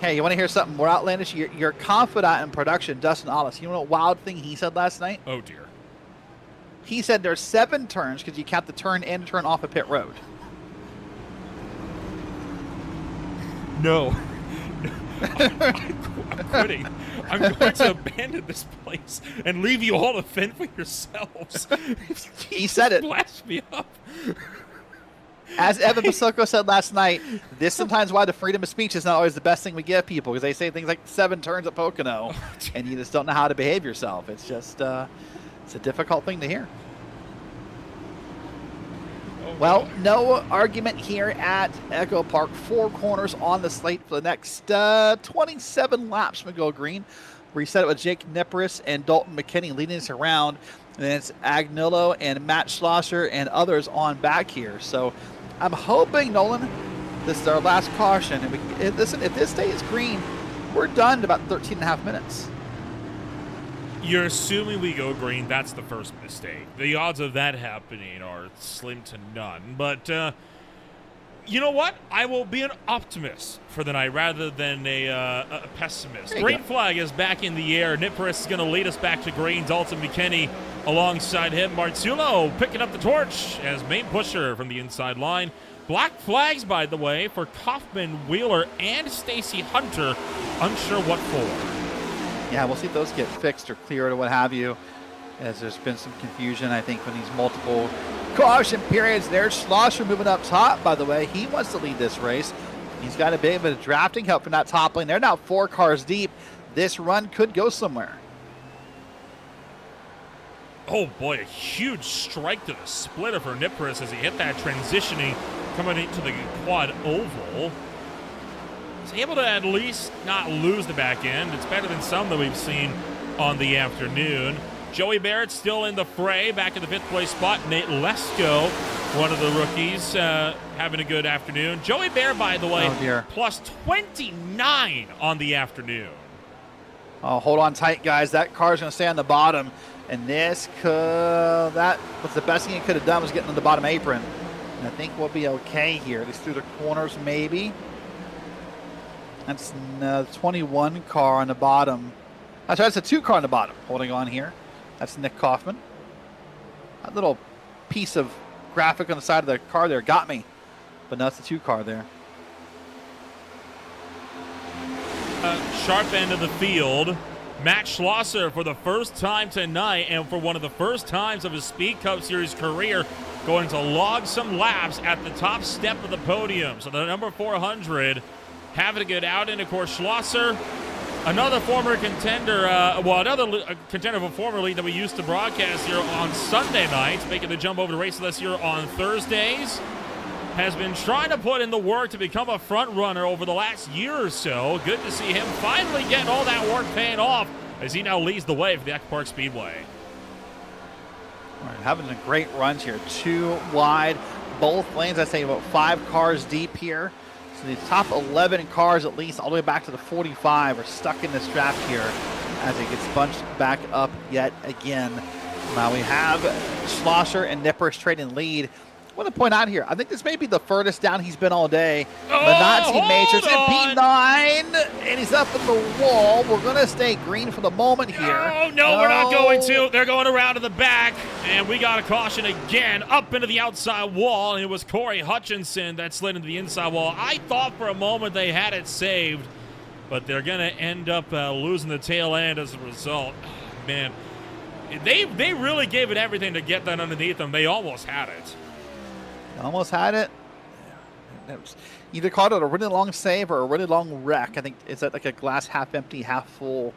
Hey, you want to hear something more outlandish? Your confidant in production, Dustin Ollis, you know what wild thing he said last night? Oh, dear. He said there's 7 turns because you count the turn in and turn off of pit road. No. I'm quitting. I'm going to abandon this place and leave you all to fend for yourselves. He said it. Blast me up. As Evan Pasoko said last night, this is sometimes why the freedom of speech is not always the best thing we give people, because they say things like 7 turns at Pocono, and you just don't know how to behave yourself. It's just it's a difficult thing to hear. Well, no argument here at EchoPark. 4 corners on the slate for the next 27 laps from Go Green. Reset it with Jake Nipperis and Dalton McKinney leading us around. And then it's Agnello and Matt Schlosser and others on back here. So I'm hoping, Nolan, this is our last caution. And listen, if this stays green, we're done in about 13 and a half minutes. You're assuming we go green. That's the first mistake. The odds of that happening are slim to none. But you know what? I will be an optimist for the night rather than a pessimist. Green flag is back in the air. Nipperis is going to lead us back to green. Dalton McKinney alongside him. Marzullo picking up the torch as main pusher from the inside line. Black flags, by the way, for Kaufman, Wheeler, and Stacy Hunter. Unsure what for. Yeah, we'll see if those get fixed or cleared or what have you, as there's been some confusion, I think, from these multiple caution periods. There's Schlosser moving up top, by the way. He wants to lead this race. He's got a bit of drafting help from that top lane. They're now 4 cars deep. This run could go somewhere. Oh, boy, a huge strike to the splitter for Nipperis as he hit that transitioning coming into the quad oval. was able to at least not lose the back end. It's better than some that we've seen on the afternoon. Joey Barrett still in the fray, back in the 5th place spot. Nate Lesko, one of the rookies, having a good afternoon. Joey Barrett, by the way, plus 29 on the afternoon. Oh, hold on tight, guys. That car's going to stay on the bottom. And that was the best thing he could have done, was getting on the bottom apron. And I think we'll be okay here. At least through the corners, maybe. That's the 21 car on the bottom. That's a 2 car on the bottom, holding on here. That's Nick Kaufman. That little piece of graphic on the side of the car there got me. But no, that's the 2 car there. Sharp end of the field. Matt Schlosser for the first time tonight, and for one of the first times of his Speed Cup Series career, going to log some laps at the top step of the podium. So the number 400 having a good outing. Of course, Schlosser, another former contender, another contender of a former league that we used to broadcast here on Sunday nights, making the jump over to race this here on Thursdays, has been trying to put in the work to become a front runner over the last year or so. Good to see him finally getting all that work paying off as he now leads the way for the EchoPark Speedway. All right, having a great runs here. 2 wide, both lanes. I'd say about 5 cars deep here. So the top 11 cars, at least all the way back to the 45, are stuck in this draft here as it gets bunched back up yet again. Now we have Schlosser and Nippers trading lead. I want to point out here, I think this may be the furthest down he's been all day. Manazzi Majors in P9, and he's up in the wall. We're going to stay green for the moment here. Oh, no, we're not going to. They're going around to the back, and we got a caution again up into the outside wall, and it was Corey Hutchinson that slid into the inside wall. I thought for a moment they had it saved, but they're going to end up losing the tail end as a result. Man, they really gave it everything to get that underneath them. They almost had it. Almost had it. It was either called it a really long save or a really long wreck. I think it's like a glass half empty, half full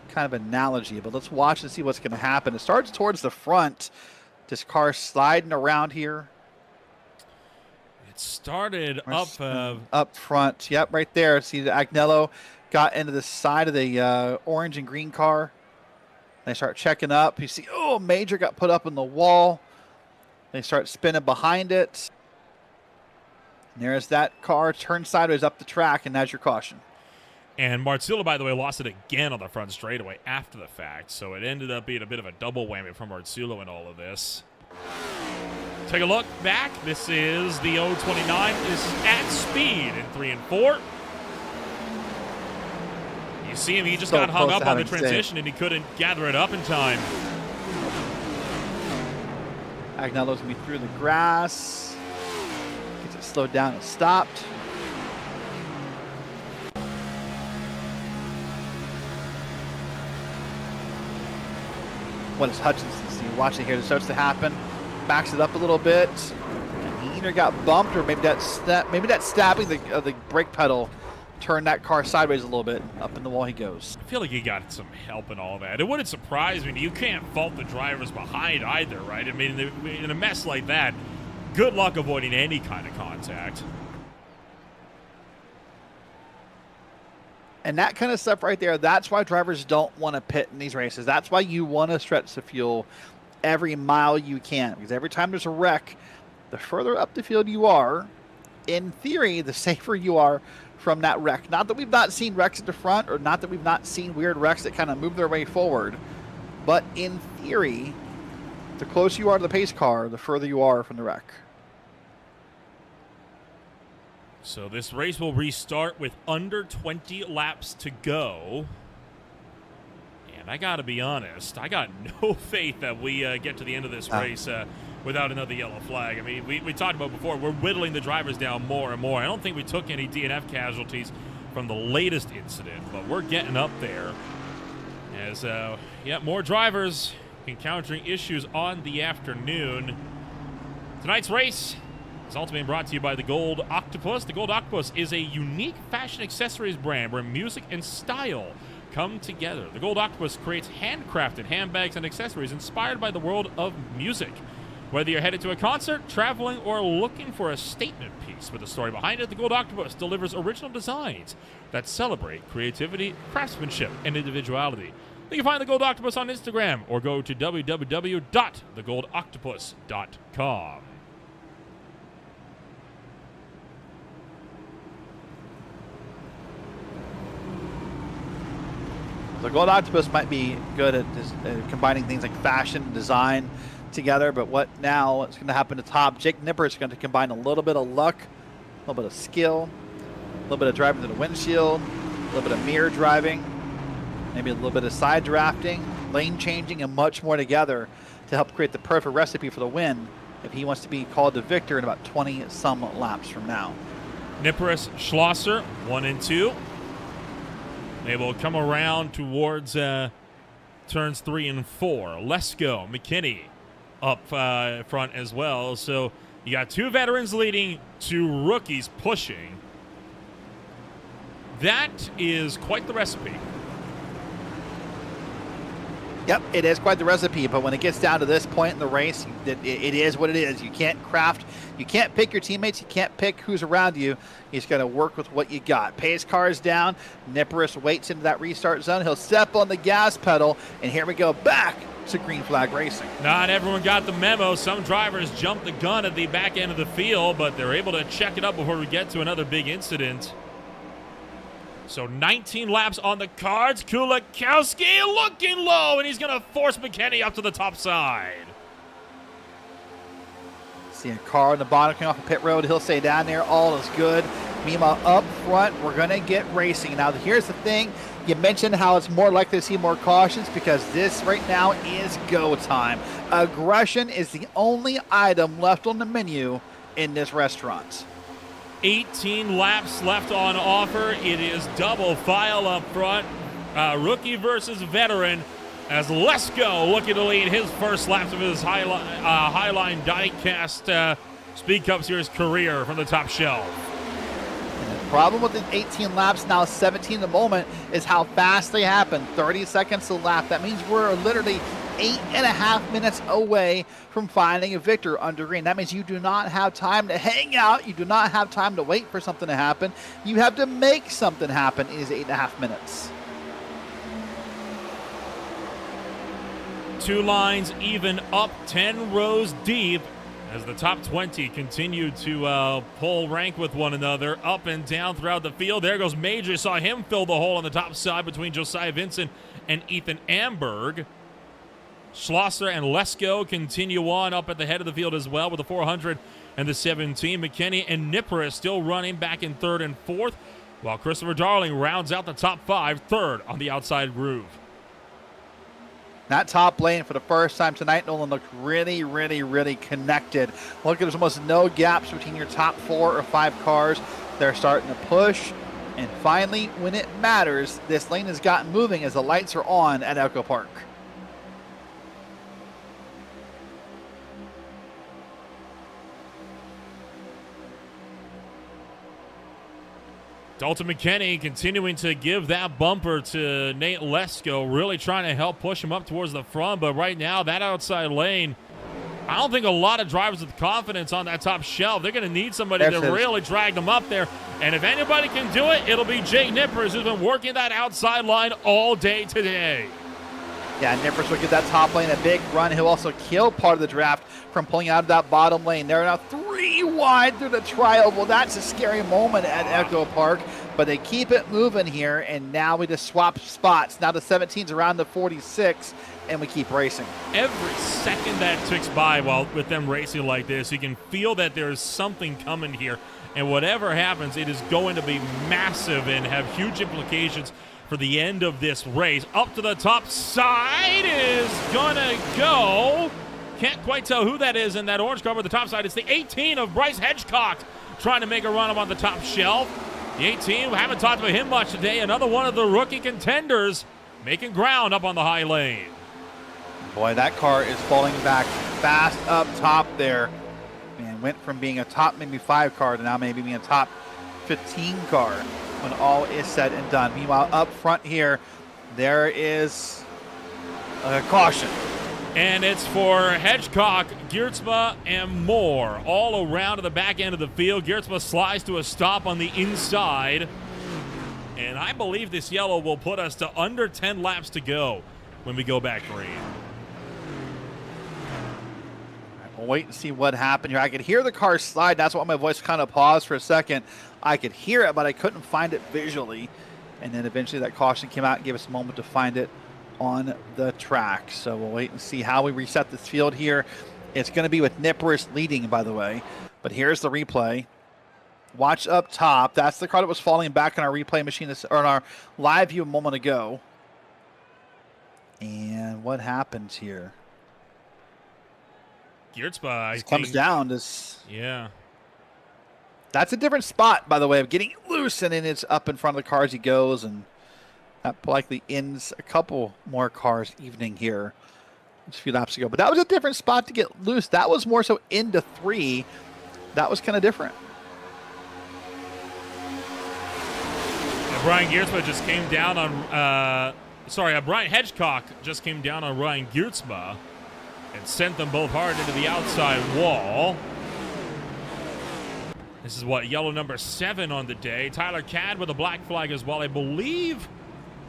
kind of analogy. But let's watch and see what's going to happen. It starts towards the front. This car sliding around here. It started up front. Yep, right there. See, the Agnello got into the side of the orange and green car. They start checking up. You see, oh, Major got put up in the wall. They start spinning behind it. And there's that car, turned sideways up the track, and that's your caution. And Marzullo, by the way, lost it again on the front straightaway after the fact, so it ended up being a bit of a double whammy for Marzullo in all of this. Take a look back. This is the 029. This is at speed in 3 and 4. You see him, he just got hung up on the transition, and he couldn't gather it up in time. Agnello's going to be through the grass. Gets it slowed down and stopped. What does Hutchinson see? Watch it here. It starts to happen. Backs it up a little bit. And he either got bumped or maybe that stabbing the brake pedal turned that car sideways a little bit. Up in the wall he goes. I feel like he got some help in all that. It wouldn't surprise me. You can't fault the drivers behind either, right? I mean, in a mess like that, good luck avoiding any kind of contact. And that kind of stuff right there, that's why drivers don't want to pit in these races. That's why you want to stretch the fuel every mile you can. Because every time there's a wreck, the further up the field you are, in theory, the safer you are from that wreck. Not that we've not seen wrecks at the front, or not that we've not seen weird wrecks that kind of move their way forward, but in theory, the closer you are to the pace car, the further you are from the wreck. So this race will restart with under 20 laps to go. And I got to be honest, I got no faith that we get to the end of this race without another yellow flag. I mean, we talked about before, we're whittling the drivers down more and more. I don't think we took any DNF casualties from the latest incident, but we're getting up there. As, more drivers encountering issues on the afternoon. Tonight's race is also being brought to you by the Gold Octopus. The Gold Octopus is a unique fashion accessories brand where music and style come together. The Gold Octopus creates handcrafted handbags and accessories inspired by the world of music. Whether you're headed to a concert, traveling, or looking for a statement piece, race. With the story behind it, the Gold Octopus delivers original designs that celebrate creativity, craftsmanship, and individuality. You can find the Gold Octopus on Instagram or go to www.thegoldoctopus.com. The Gold Octopus might be good at combining things like fashion and design together, but what now is going to happen to top? Jake Nipper is going to combine a little bit of luck, a little bit of skill, a little bit of driving through the windshield, a little bit of mirror driving, maybe a little bit of side drafting, lane changing, and much more together to help create the perfect recipe for the win if he wants to be called the victor in about 20-some laps from now. Nipperis, Schlosser, 1 and 2. They will come around towards turns 3 and 4. Lesko, McKinney up front as well. So you got 2 veterans leading, 2 rookies pushing. That is quite the recipe. Yep, it is quite the recipe, but when it gets down to this point in the race, it is what it is. You can't craft, you can't pick your teammates, you can't pick who's around you. You just got to work with what you got. Pace car is down. Nipperis waits into that restart zone. He'll step on the gas pedal, and here we go back to green flag racing. Not everyone got the memo. Some drivers jumped the gun at the back end of the field, but they're able to check it up before we get to another big incident. So 19 laps on the cards. Kulikowski looking low, and he's going to force McKinney up to the top side. See a car in the bottom coming off the pit road. He'll stay down there. All is good. Meanwhile, up front, we're going to get racing. Now, here's the thing. You mentioned how it's more likely to see more cautions because this right now is go time. Aggression is the only item left on the menu in this restaurant. 18 laps left on offer. It is double file up front. Rookie versus veteran as Lesko looking to lead his first laps of his Highline Diecast Speed Cup Series career from the top shelf. And the problem with the 18 laps, now 17 at the moment, is how fast they happen. 30 seconds a lap. That means we're literally 8.5 minutes away from finding a victor under green. That means you do not have time to hang out. You do not have time to wait for something to happen. You have to make something happen in these 8.5 minutes. 2 lines even up, 10 rows deep as the top 20 continue to pull rank with one another up and down throughout the field. There goes Major. Saw him fill the hole on the top side between Josiah Vincent and Ethan Amberg. Schlosser and Lesko continue on up at the head of the field as well with the 400 and the 17. McKinney and Nipperis still running back in 3rd and 4th, while Christopher Darling rounds out the top 5, 3rd on the outside groove. That top lane for the first time tonight, Nolan, looked really, really, really connected. Look, there's almost no gaps between your top 4 or 5 cars. They're starting to push. And finally, when it matters, this lane has gotten moving as the lights are on at EchoPark. Dalton McKinney continuing to give that bumper to Nate Lesko, really trying to help push him up towards the front. But right now, that outside lane, I don't think a lot of drivers with confidence on that top shelf. They're going to need somebody to really drag them up there. And if anybody can do it, it'll be Jake Nippers, who's been working that outside line all day today. Yeah, Nippers will give that top lane a big run. He'll also kill part of the draft from pulling out of that bottom lane. They're now 3 wide through the trial. Well, that's a scary moment at EchoPark, but they keep it moving here, and now we just swap spots. Now the 17's around the 46, and we keep racing. Every second that ticks by while with them racing like this, you can feel that there's something coming here, and whatever happens, it is going to be massive and have huge implications for the end of this race. Up to the top side is gonna go. Can't quite tell who that is in that orange car, but the top side is the 18 of Bryce Hedgecock trying to make a run up on the top shelf. The 18, we haven't talked about him much today. Another one of the rookie contenders making ground up on the high lane. Boy, that car is falling back fast up top there. Man, went from being a top maybe 5 car to now maybe being a top 15 car when all is said and done. Meanwhile, up front here, there is a caution. And it's for Hedgecock, Geertzma, and more. All around to the back end of the field. Geertzma slides to a stop on the inside. And I believe this yellow will put us to under 10 laps to go when we go back green. We'll wait and see what happened here. I could hear the car slide. That's why my voice kind of paused for a second. I could hear it, but I couldn't find it visually. And then eventually that caution came out and gave us a moment to find it on the track. So we'll wait and see how we reset this field here. It's going to be with Nippers leading, by the way. But here's the replay. Watch up top. That's the car that was falling back in our replay machine, or in our live view a moment ago. And what happens here? Geertzma, comes down. Yeah. That's a different spot, by the way, of getting loose, and then it's up in front of the car as he goes, and that likely ends a couple more cars evening here just a few laps ago. But that was a different spot to get loose. That was more so into 3. That was kind of different. Brian Geertzma just came down on, Brian Hedgecock just came down on Ryan Geertzma and sent them both hard into the outside wall. This is yellow number 7 on the day. Tyler Cadd with a black flag as well, I believe.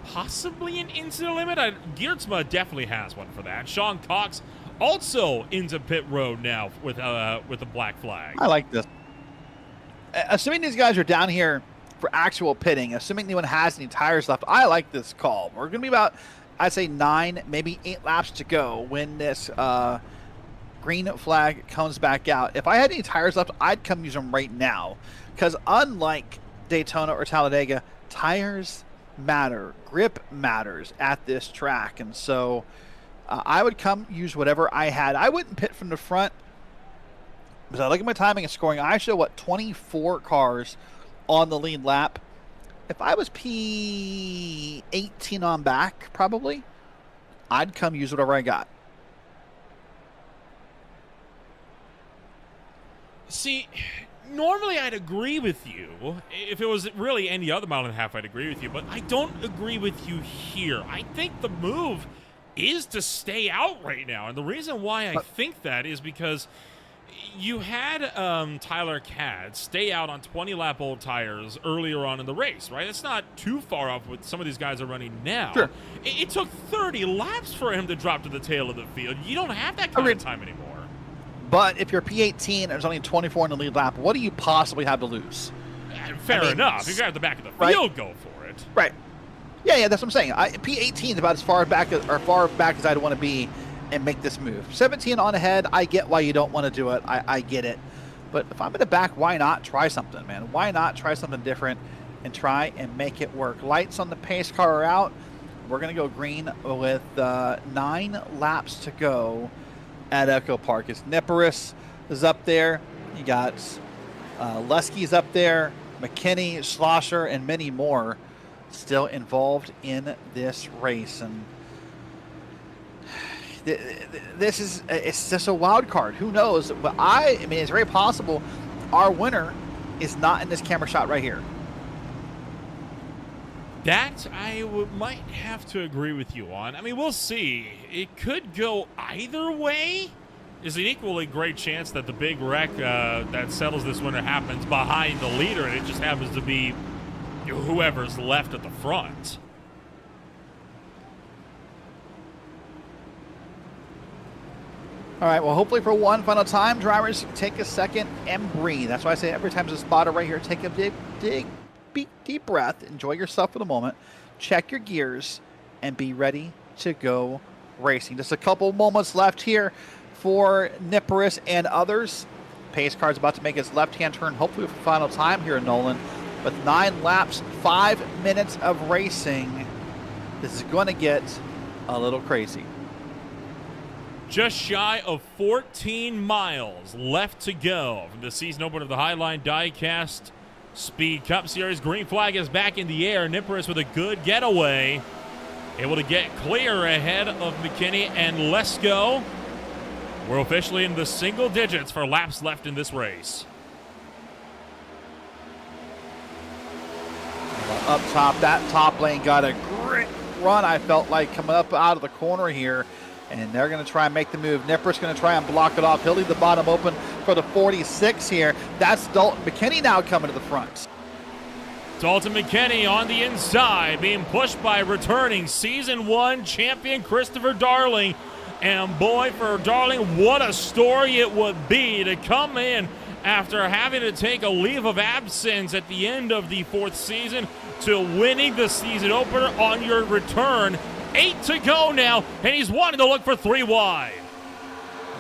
Possibly an into the limit. Geertzma definitely has one for that. Sean Cox also into pit road now with a black flag. I like this. Assuming these guys are down here for actual pitting, assuming anyone has any tires left, I like this call. We're going to be about, I'd say 9, maybe 8 laps to go when this green flag comes back out. If I had any tires left, I'd come use them right now. Because unlike Daytona or Talladega, tires matter. Grip matters at this track. And so I would come use whatever I had. I wouldn't pit from the front. Because I look at my timing and scoring, I show 24 cars on the lead lap. If I was P18 on back, probably, I'd come use whatever I got. See, normally I'd agree with you. If it was really any other mile and a half, I'd agree with you. But I don't agree with you here. I think the move is to stay out right now. And the reason why I think that is because you had Tyler Cadd stay out on 20-lap-old tires earlier on in the race, right? It's not too far off what some of these guys are running now. Sure. It took 30 laps for him to drop to the tail of the field. You don't have that kind of time anymore. But if you're P18 and there's only 24 in the lead lap, what do you possibly have to lose? Fair enough. If you're at the back of the field, go for it. Right. Yeah, that's what I'm saying. P18 is about as far back as I'd want to be and make this move. 17 on ahead, I get why you don't want to do it. I get it. But if I'm in the back, why not try something, man? Why not try something different and try and make it work? Lights on the pace car are out. We're going to go green with 9 laps to go at EchoPark. It's Nippers is up there. You got Lesky's up there, McKinney, Schlosser, and many more still involved in this race. And it's just a wild card. Who knows? But I mean, it's very possible our winner is not in this camera shot right here. That I might have to agree with you on. I mean, we'll see. It could go either way. There's an equally great chance that the big wreck that settles this winner happens behind the leader, and it just happens to be whoever's left at the front. All right, well, hopefully for one final time, drivers take a second and breathe. That's why I say every time there's a spotter right here, take a deep breath, enjoy yourself for the moment, check your gears, and be ready to go racing. Just a couple moments left here for Nippers and others. Pace car's about to make its left-hand turn, hopefully for final time here in Nolan. With 9 laps, 5 minutes of racing, this is going to get a little crazy. Just shy of 14 miles left to go from the season opener of the Highline Diecast Speed Cup Series. Green flag is back in the air. Nippers with a good getaway, able to get clear ahead of McKinney and Lesko. We're officially in the single digits for laps left in this race. Up top, that top lane got a great run, I felt like, coming up out of the corner here. and they're going to try and make the move. Nipper's going to try and block it off. He'll leave the bottom open for the 46 here. That's Dalton McKinney now coming to the front. Dalton McKinney on the inside, being pushed by returning Season 1 champion Christopher Darling. And boy, for Darling, what a story it would be to come in after having to take a leave of absence at the end of the 4th season to winning the season opener on your return. 8 to go now, and he's wanting to look for 3 wide.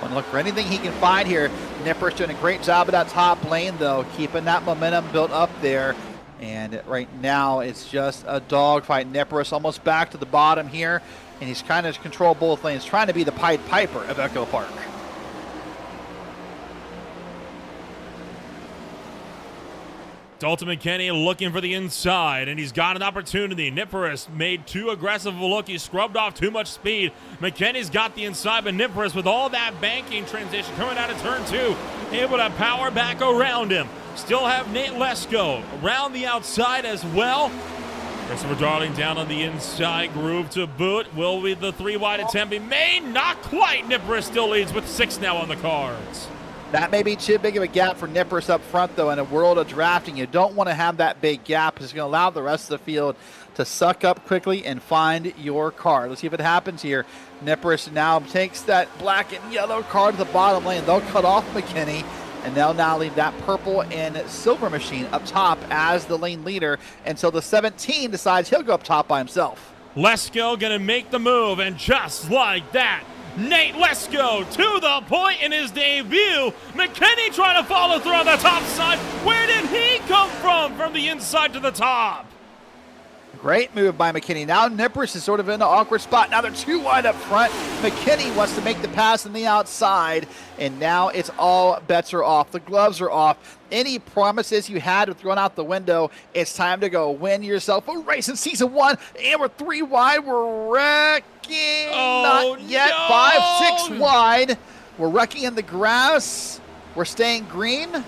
Want to look for anything he can find here. Nipper's doing a great job at that top lane, though, keeping that momentum built up there. And right now, it's just a dogfight. Nipper's almost back to the bottom here, and he's kind of control both lanes, trying to be the Pied Piper of EchoPark. Dalton McKinney looking for the inside, and he's got an opportunity. Nippers made too aggressive of a look. He scrubbed off too much speed. McKinney's got the inside, but Nippers, with all that banking transition coming out of turn 2, able to power back around him. Still have Nate Lesko around the outside as well. Christopher Darling down on the inside, groove to boot. Will be the 3 wide attempt be made? Not quite. Nippers still leads with 6 now on the cards. That may be too big of a gap for Nippers up front, though. In a world of drafting, you don't want to have that big gap. It's going to allow the rest of the field to suck up quickly and find your car. Let's see if it happens here. Nippers now takes that black and yellow car to the bottom lane. They'll cut off McKinney, and they'll now leave that purple and silver machine up top as the lane leader until the 17 decides he'll go up top by himself. Lesko going to make the move, and just like that, Nate Lesko to the point in his debut. McKinney trying to follow through on the top side. Where did he come from the inside to the top? Great move by McKinney. Now Nippers is sort of in an awkward spot. Now they're 2 wide up front. McKinney wants to make the pass on the outside, and now it's all bets are off. The gloves are off. Any promises you had are thrown out the window. It's time to go win yourself a race in Season 1, and we're 3 wide. We're wrecking. Not yet. No. 5, 6 wide. We're wrecking in the grass. We're staying green.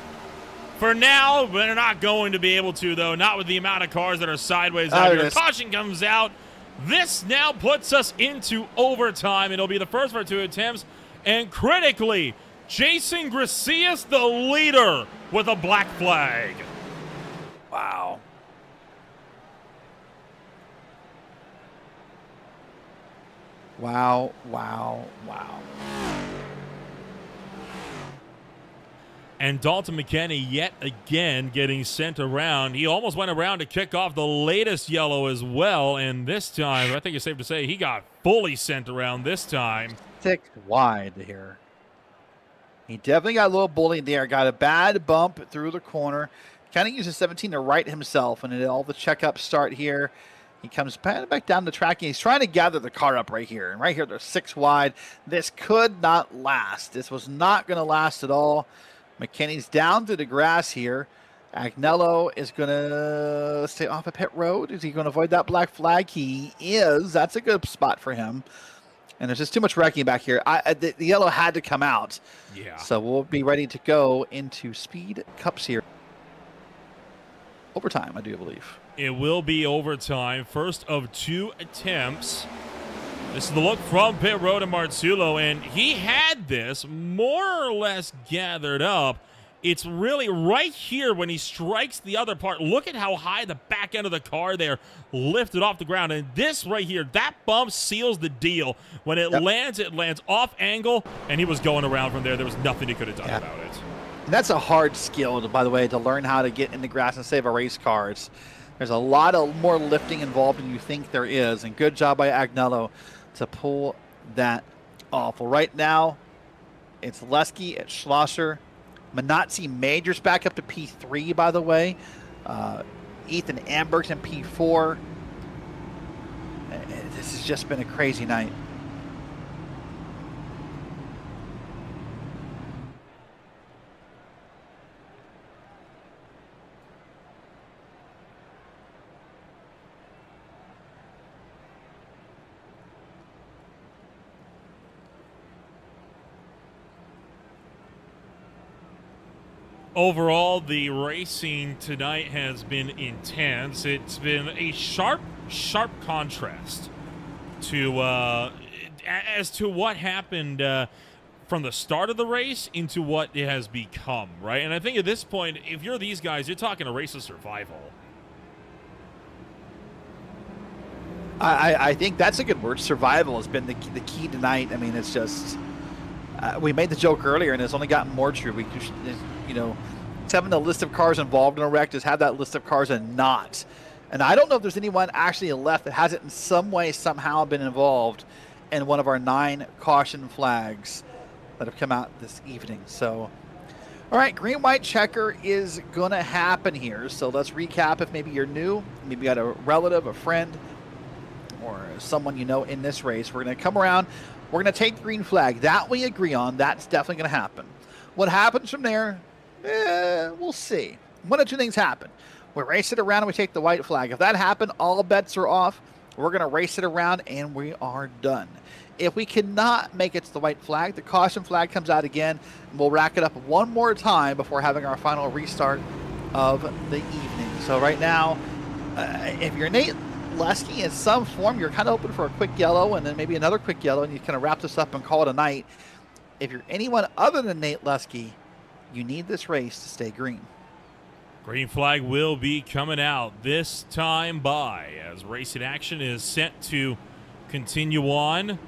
For now, they're not going to be able to, though, not with the amount of cars that are sideways out here. Caution comes out. This now puts us into overtime. It'll be the first of our 2 attempts. And critically, Jason Gracias, the leader, with a black flag. Wow. Wow, wow, wow. And Dalton McKinney yet again getting sent around. He almost went around to kick off the latest yellow as well. And this time, I think it's safe to say he got fully sent around this time. 6 wide here. He definitely got a little bullied there. Got a bad bump through the corner. Kind of uses 17 to right himself. And all the checkups start here. He comes back down the track, and he's trying to gather the car up right here. And right here, they're 6 wide. This could not last. This was not going to last at all. McKinney's down to the grass here. Agnello is going to stay off of pit road. Is he going to avoid that black flag? He is. That's a good spot for him. And there's just too much wrecking back here. The yellow had to come out. Yeah. So we'll be ready to go into Speed Cups here. Overtime, I do believe. It will be overtime. First of 2 attempts. This is the look from pit road to Marzullo, and he had this more or less gathered up. It's really right here when he strikes the other part. Look at how high the back end of the car there lifted off the ground. And this right here, that bump seals the deal. When it lands off angle, and he was going around from there. There was nothing he could have done about it. And that's a hard skill, by the way, to learn how to get in the grass and save a race car. There's a lot of more lifting involved than you think there is. And good job by Agnello to pull that off. Well, right now, it's Leski at Schlosser. Manazzi Majors back up to P3, by the way. Ethan Amberg's in P4. This has just been a crazy night. Overall, the racing tonight has been intense. It's been a sharp contrast to as to what happened from the start of the race into what it has become, right? And I think at this point, if you're these guys, you're talking a race of survival. I think that's a good word. Survival has been the key tonight. I mean, it's just we made the joke earlier, and it's only gotten more true. We just, you know, having the list of cars involved in a wreck, just have that list of cars and not. And I don't know if there's anyone actually left that hasn't in some way somehow been involved in one of our 9 caution flags that have come out this evening. So, all right, green-white checker is going to happen here. So let's recap. If maybe you're new, maybe you got a relative, a friend, or someone you know in this race, we're going to come around. We're going to take the green flag. That we agree on. That's definitely going to happen. What happens from there, we'll see. One of two things happen. We race it around and we take the white flag. If that happened, all bets are off. We're going to race it around and we are done. If we cannot make it to the white flag, the caution flag comes out again, and we'll rack it up one more time before having our final restart of the evening. So right now, if you're Nate Lesky in some form, you're kind of hoping for a quick yellow and then maybe another quick yellow, and you kind of wrap this up and call it a night. If you're anyone other than Nate Lesky, you need this race to stay green. Green flag will be coming out this time by as racing action is set to continue on.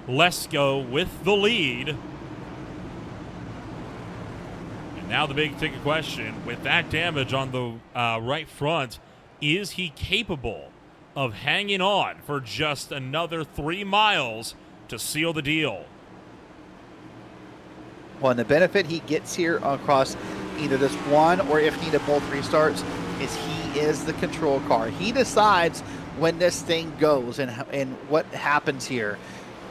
Lesko with the lead. And now the big ticket question, with that damage on the right front, is he capable of hanging on for just another 3 miles to seal the deal? Well, and the benefit he gets here across either this one or if needed both restarts is he is the control car. He decides when this thing goes and what happens here.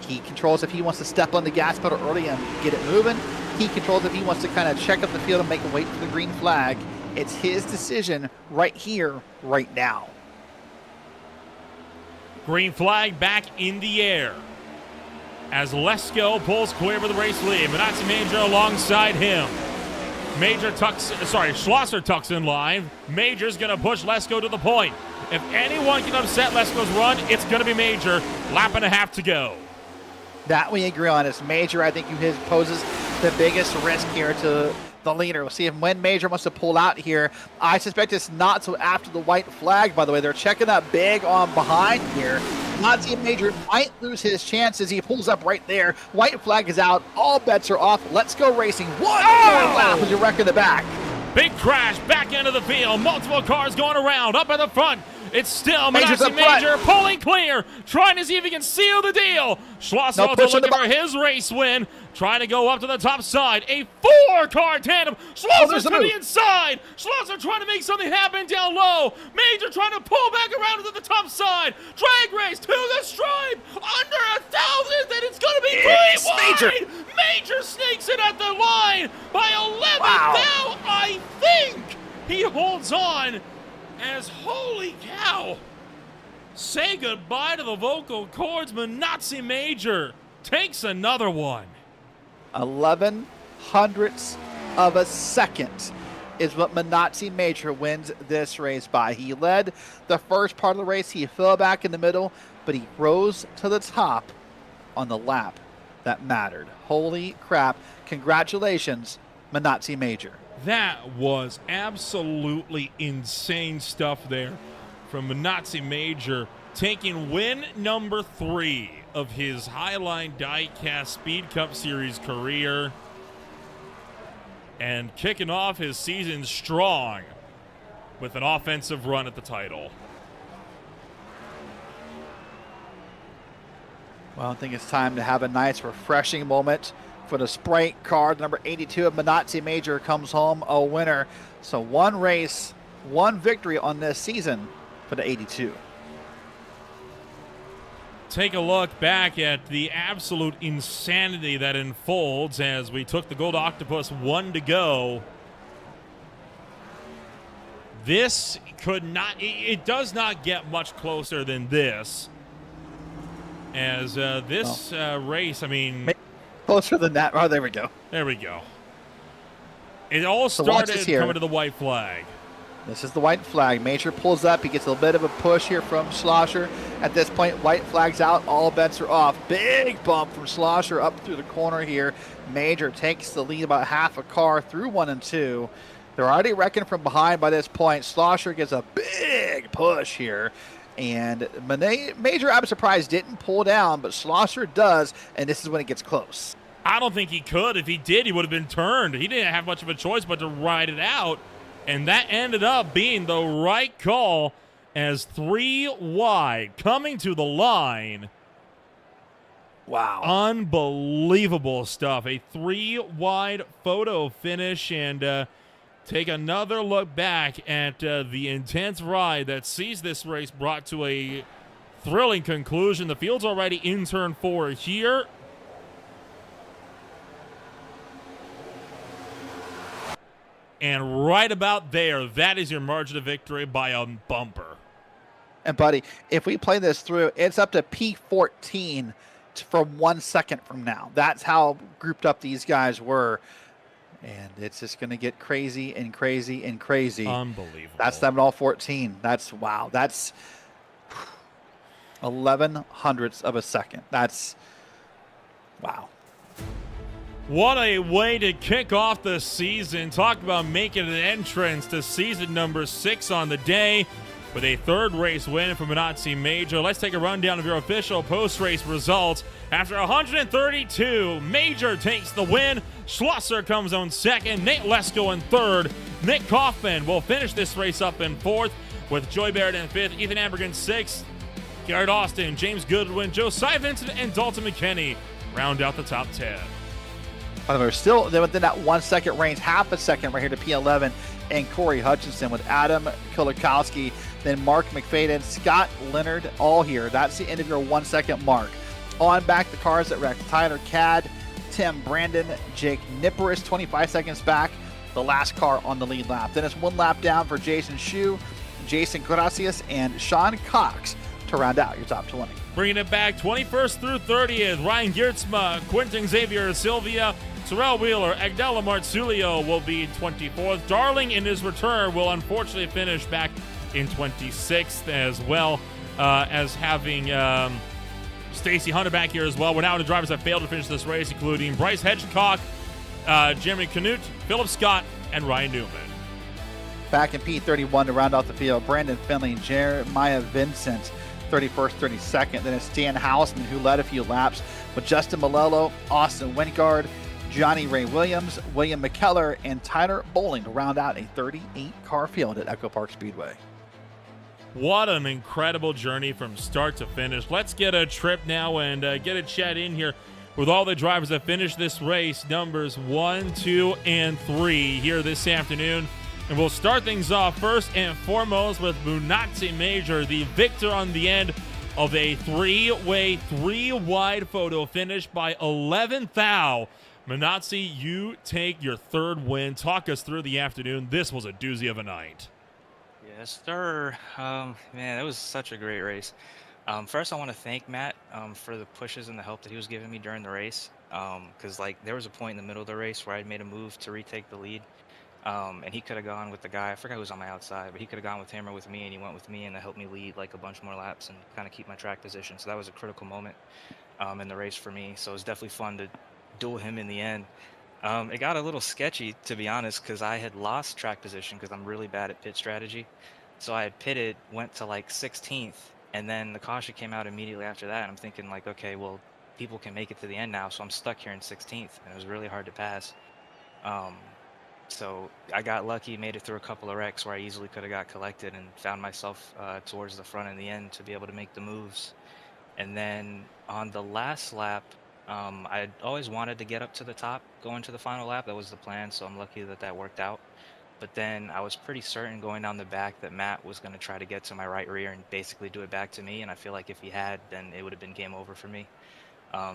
He controls if he wants to step on the gas pedal early and get it moving. He controls if he wants to kind of check up the field and make a wait for the green flag. It's his decision right here, right now. Green flag back in the air as Lesko pulls clear for the race lead. Manazzi Major alongside him. Schlosser tucks in line. Major's going to push Lesko to the point. If anyone can upset Lesko's run, it's going to be Major. Lap and a half to go. That we agree on. It's Major, I think, who poses the biggest risk here to the leader. We'll see if when Major wants to pull out here. I suspect it's not so after the white flag, by the way. They're checking up big on behind here. Nazi Major might lose his chances. He pulls up right there. White flag is out. All bets are off. Let's go racing. One more lap as you wreck in the back. Big crash back into the field. Multiple cars going around. Up in the front. It's still Manazzi Major pulling clear, trying to see if he can seal the deal. Schlosser looking for his race win, trying to go up to the top side. A 4-car tandem. Schlosser's to the inside. Schlosser trying to make something happen down low. Major trying to pull back around to the top side. Drag race to the stripe. Under 1,000, and it's going to be green wide. Major sneaks it at the line by 11. Now I think he holds on. As holy cow, say goodbye to the vocal cords. Manazzi Major takes another one. 11 hundredths of a second is what Manazzi Major wins this race by. He led the first part of the race. He fell back in the middle, but he rose to the top on the lap that mattered. Holy crap. Congratulations, Manazzi Major. That was absolutely insane stuff there from Manazzi Major, taking win number 3 of his Highline Diecast Speed Cup Series career and kicking off his season strong with an offensive run at the title. Well, I think it's time to have a nice, refreshing moment for the Sprite car. Number 82 of Manazzi Major comes home a winner. So one race, one victory on this season for the 82. Take a look back at the absolute insanity that unfolds as we took the Gold Octopus 1 to go. This could not, it does not get much closer than this. As this race, I mean, closer than that. Oh, there we go. There we go. It all started coming to the white flag. This is the white flag. Major pulls up. He gets a little bit of a push here from Schlosser. At this point, white flag's out. All bets are off. Big bump from Schlosser up through the corner here. Major takes the lead about half a car through 1 and 2. They're already wrecking from behind by this point. Schlosser gets a big push here. And Major, I'm surprised, didn't pull down, but Schlosser does, and this is when it gets close. I don't think he could. If he did, he would have been turned. He didn't have much of a choice but to ride it out. And that ended up being the right call as 3 wide coming to the line. Wow. Unbelievable stuff. A 3 wide photo finish, and take another look back at the intense ride that sees this race brought to a thrilling conclusion. The field's already in turn 4 here. And right about there, that is your margin of victory by a bumper. And, buddy, if we play this through, it's up to P14 from 1 second from now. That's how grouped up these guys were. And it's just going to get crazy and crazy and crazy. Unbelievable. That's them at all 14. That's, wow. That's 11 hundredths of a second. That's, wow. What a way to kick off the season. Talk about making an entrance to season number 6 on the day with a 3rd race win for Minotzi Major. Let's take a rundown of your official post-race results. After 132, Major takes the win. Schlosser comes on 2nd. Nate Lesko in 3rd. Nick Kaufman will finish this race up in 4th with Joy Barrett in 5th. Ethan Amberg in 6th. Garrett Austin, James Goodwin, Josiah Vincent, and Dalton McKinney round out the top 10. By the way, we're still within that 1 second range, half a second right here to P11 and Corey Hutchinson with Adam Kulikowski, then Mark McFadden, Scott Leonard, all here. That's the end of your 1 second mark. On back the cars that wrecked: Tyler Cadd, Tim Brandon, Jake Nipperis, 25 seconds back, the last car on the lead lap. Then it's 1 lap down for Jason Shue, Jason Gracias, and Sean Cox to round out your top 20. Bringing it back 21st through 30th, Ryan Giertzma, Quentin Xavier Sylvia, Terrell Wheeler, Agdala Marzulio will be 24th. Darling in his return will unfortunately finish back in 26th, as well as having Stacy Hunter back here as well. We're now in the drivers that failed to finish this race, including Bryce Hedgecock, Jeremy Canute, Philip Scott, and Ryan Newman. Back in P31 to round out the field, Brandon Finley, Jeremiah Vincent, 31st, 32nd. Then it's Dan Hausman, who led a few laps, with Justin Malello, Austin Wingard, Johnny Ray Williams, William McKellar, and Tyler Bowling to round out a 38-car field at EchoPark Speedway. What an incredible journey from start to finish. Let's get a trip now and get a chat in here with all the drivers that finished this race, numbers 1, 2, and 3 here this afternoon. And we'll start things off first and foremost with Minotzi Major, the victor on the end of a 3-way, 3-wide photo finish by 11 thou. Minotzi, you take your 3rd win. Talk us through the afternoon. This was a doozy of a night. Yes, sir. Man, it was such a great race. First, I want to thank Matt for the pushes and the help that he was giving me during the race. Because there was a point in the middle of the race where I made a move to retake the lead. And he could have gone with the guy, I forgot who was on my outside, but he could have gone with him or with me, and he went with me, and it helped me lead like a bunch more laps and kind of keep my track position. So that was a critical moment in the race for me. So it was definitely fun to duel him in the end. It got a little sketchy, to be honest, because I had lost track position because I'm really bad at pit strategy. So I had pitted, went to like 16th, and then the caution came out immediately after that. And I'm thinking like, okay, well, people can make it to the end now, so I'm stuck here in 16th, and it was really hard to pass. So I got lucky, made it through a couple of wrecks where I easily could have got collected, and found myself towards the front in the end to be able to make the moves. And then on the last lap, I always wanted to get up to the top going to the final lap. That was the plan, so I'm lucky that that worked out. But then I was pretty certain going down the back that Matt was going to try to get to my right rear and basically do it back to me, and I feel like if he had, then it would have been game over for me.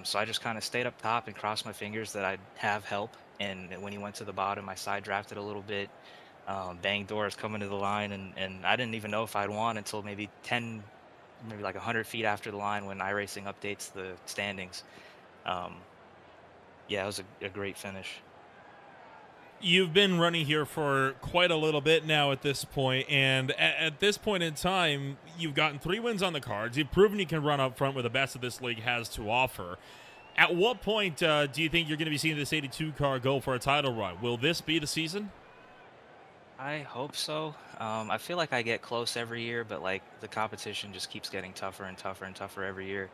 So I just kind of stayed up top and crossed my fingers that I'd have help. And when he went to the bottom, I side drafted a little bit, banged doors coming to the line, and I didn't even know if I'd won until maybe like 100 feet after the line when iRacing updates the standings. Yeah, it was a great finish. You've been running here for quite a little bit now at this point, and at this point in time, you've gotten 3 wins on the cards. You've proven you can run up front with the best of this league has to offer. At what point do you think you're going to be seeing this 82 car go for a title run? Will this be the season? I hope so. I feel like I get close every year, but like the competition just keeps getting tougher and tougher and tougher every year.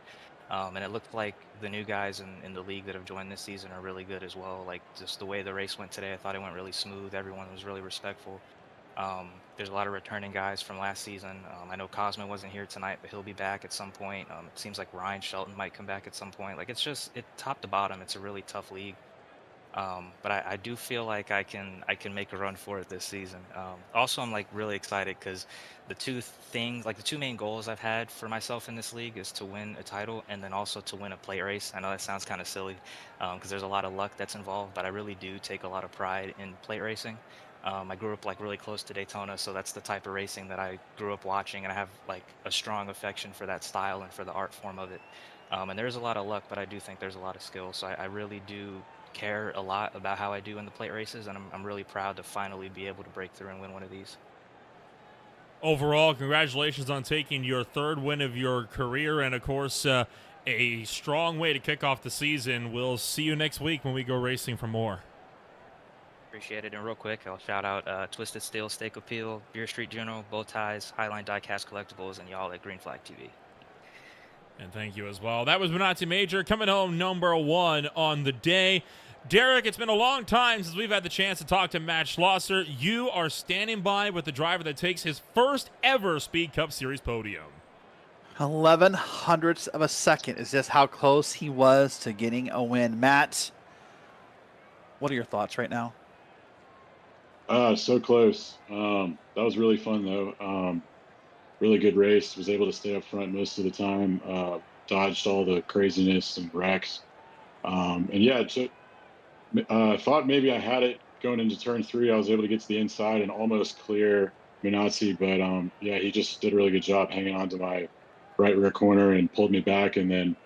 And it looked like the new guys in the league that have joined this season are really good as well. Like just the way the race went today, I thought it went really smooth. Everyone was really respectful. There's a lot of returning guys from last season. I know Cosmo wasn't here tonight, but he'll be back at some point. It seems like Ryan Shelton might come back at some point. Like it's just top to bottom. It's a really tough league. But I do feel like I can make a run for it this season. Also, I'm like really excited because the two main goals I've had for myself in this league is to win a title and then also to win a plate race. I know that sounds kind of silly because there's a lot of luck that's involved, but I really do take a lot of pride in plate racing. I grew up like really close to Daytona, so that's the type of racing that I grew up watching, and I have like a strong affection for that style and for the art form of it. And there's a lot of luck, but I do think there's a lot of skill. So I really do care a lot about how I do in the plate races, and I'm really proud to finally be able to break through and win one of these. Overall, congratulations on taking your 3rd win of your career, and of course, a strong way to kick off the season. We'll see you next week when we go racing for more. Appreciate it. And real quick, I'll shout out Twisted Steel, Steak Appeal, Beer Street General, Bow Ties, Highline Diecast Collectibles, and y'all at Green Flag TV. And thank you as well. That was Benazzi Major coming home number 1 on the day. Derek, it's been a long time since we've had the chance to talk to Matt Schlosser. You are standing by with the driver that takes his first ever Speed Cup Series podium. 11 hundredths of a second is just how close he was to getting a win. Matt, what are your thoughts right now? So close. That was really fun, though. Really good race. Was able to stay up front most of the time. Dodged all the craziness and wrecks. And yeah, thought maybe I had it going into turn 3. I was able to get to the inside and almost clear Minazzi, but yeah, he just did a really good job hanging on to my right rear corner and pulled me back. And then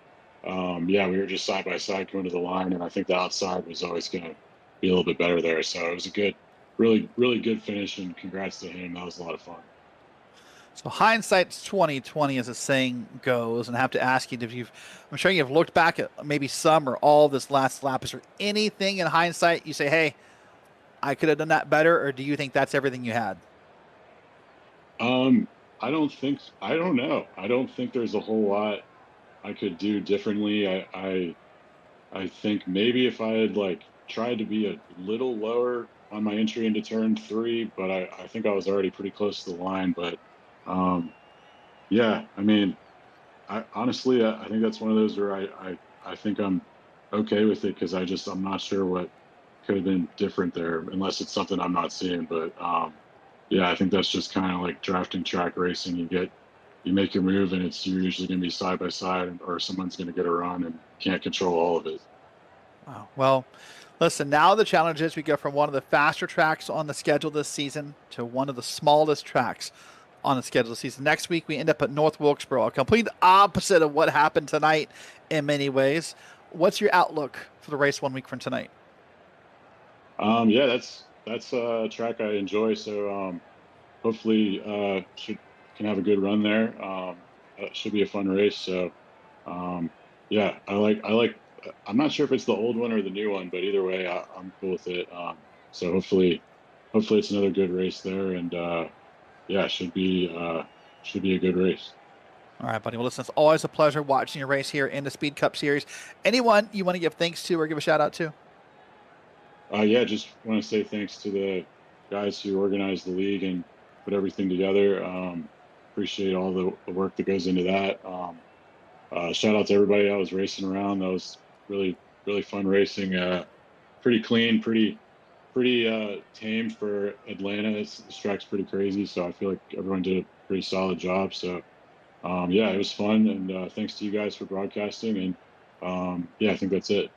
yeah, we were just side by side going to the line, and I think the outside was always going to be a little bit better there. So it was a good, really good finish, and congrats to him. That was a lot of fun. So hindsight's 20/20, as the saying goes, and I have to ask you, I'm sure you've looked back at maybe some or all of this last lap. Is there anything in hindsight you say, hey, I could have done that better, or do you think that's everything you had? I don't know. I don't think there's a whole lot I could do differently. I think maybe if I had like tried to be a little lower on my entry into turn 3, but I think I was already pretty close to the line. But yeah, I mean, honestly, I think that's one of those where I think I'm okay with it, because I'm not sure what could have been different there, unless it's something I'm not seeing. But yeah, I think that's just kind of like drafting track racing. You make your move, and you're usually going to be side by side, or someone's going to get a run, and can't control all of it. Wow. Well, listen, now the challenge is we go from one of the faster tracks on the schedule this season to one of the smallest tracks on the schedule this season. Next week, we end up at North Wilkesboro, a complete opposite of what happened tonight in many ways. What's your outlook for the race 1 week from tonight? Yeah, that's a track I enjoy. So hopefully can have a good run there. It should be a fun race. So yeah, I like. I'm not sure if it's the old one or the new one, but either way, I'm cool with it. So hopefully it's another good race there, and yeah, should be a good race. All right, buddy. Well, listen, it's always a pleasure watching your race here in the Speed Cup Series. Anyone you want to give thanks to or give a shout out to? Yeah, just want to say thanks to the guys who organized the league and put everything together. Appreciate all the work that goes into that. Shout out to everybody I was racing around. That was really fun racing. Pretty clean, pretty tame for Atlanta. This track's pretty crazy, so I feel like everyone did a pretty solid job. So yeah, it was fun, and thanks to you guys for broadcasting. And yeah, I think that's it.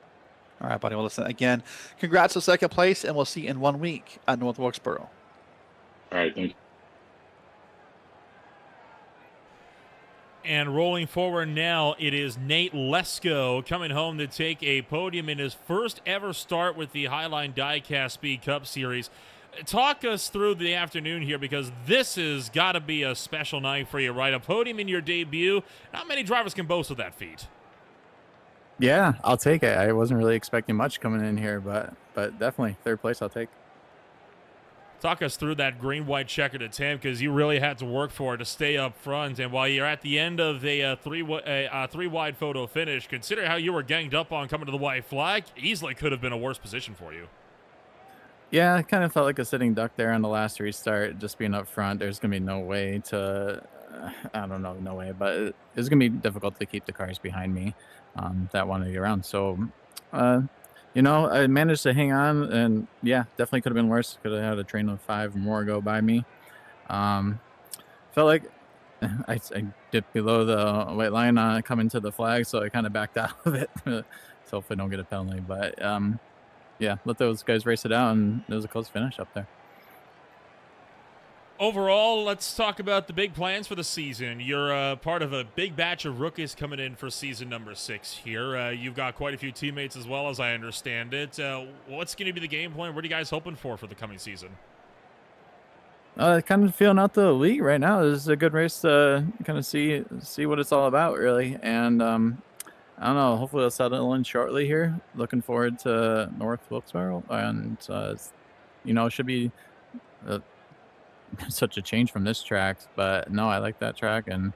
All right, buddy. Well, listen, again, congrats on 2nd place, and we'll see you in 1 week at North Wilkesboro. All right, thank you. And rolling forward now, it is Nate Lesko coming home to take a podium in his first ever start with the Highline Diecast Speed Cup Series. Talk us through the afternoon here, because this has got to be a special night for you, right? A podium in your debut. Not many drivers can boast of that feat. Yeah, I'll take it. I wasn't really expecting much coming in here, but definitely third place I'll take. Talk us through that green-white checkered attempt, because you really had to work for it to stay up front. And while you're at the end of a three-wide photo finish, consider how you were ganged up on coming to the white flag. Easily could have been a worse position for you. Yeah, I kind of felt like a sitting duck there on the last restart, just being up front. There's going to be no way to, I don't know, no way, but it's going to be difficult to keep the cars behind me that want to get around. So, I managed to hang on, and yeah, definitely could have been worse. Could have had a train of 5 more go by me. Felt like I dipped below the white line coming to the flag, so I kind of backed out of it. So hopefully I don't get a penalty. But yeah, let those guys race it out, and it was a close finish up there. Overall, let's talk about the big plans for the season. You're part of a big batch of rookies coming in for season number 6 here. You've got quite a few teammates as well, as I understand it. What's going to be the game plan? What are you guys hoping for the coming season? Kind of feeling out the league right now. This is a good race to kind of see what it's all about, really. And I don't know. Hopefully, it'll settle in shortly here. Looking forward to North Wilkes-Barre, and it should be such a change from this track. But no, I like that track, and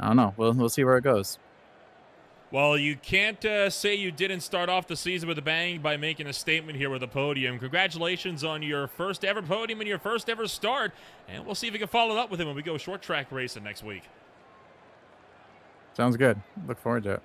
I don't know. We'll see where it goes. Well, you can't say you didn't start off the season with a bang by making a statement here with a podium. Congratulations on your first ever podium and your first ever start, and we'll see if we can follow it up with him when we go short track racing next week. Sounds good. Look forward to it.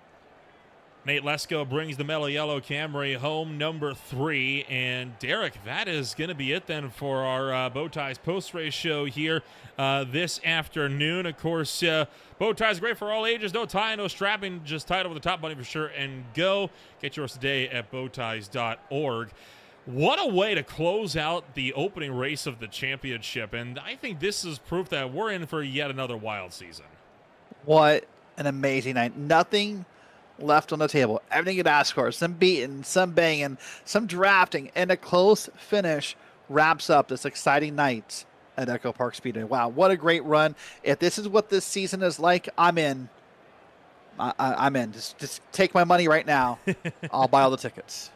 Nate Lesko brings the Mellow Yellow Camry home number 3. And Derek, that is going to be it then for our Bow Ties post-race show here this afternoon. Of course, Bow Ties great for all ages. No tie, no strapping. Just tie it over the top button for sure and go. Get yours today at bowties.org. What a way to close out the opening race of the championship. And I think this is proof that we're in for yet another wild season. What an amazing night. Nothing left on the table. Everything you could ask for. Some beating, some banging, some drafting, and a close finish wraps up this exciting night at EchoPark Speedway. Wow, what a great run. If this is what this season is like, I'm in. I'm in. Just take my money right now. I'll buy all the tickets.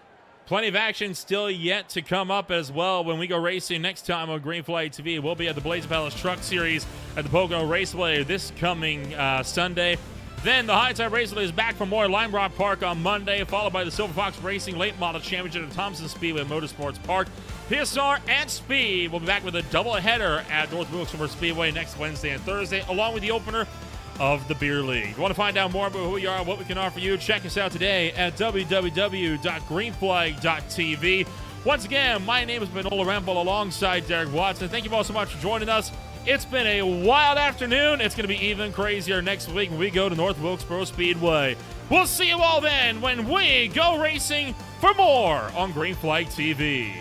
Plenty of action still yet to come up as well when we go racing next time on Green Flag TV. We'll be at the Blaze Palace Truck Series at the Pocono Raceway this coming Sunday. Then the High Tide Raceway is back for more Lime Rock Park on Monday, followed by the Silver Fox Racing Late Model Championship at Thompson Speedway Motorsports Park. PSR and Speed will be back with a doubleheader at North Wilkes-Barre Speedway next Wednesday and Thursday, along with the opener of the Beer League. If you want to find out more about who we are and what we can offer you, check us out today at www.greenflag.tv. Once again, my name has been Ola Rempel alongside Derek Watson. Thank you all so much for joining us. It's been a wild afternoon. It's going to be even crazier next week when we go to North Wilkes-Barre Speedway. We'll see you all then when we go racing for more on Green Flag TV.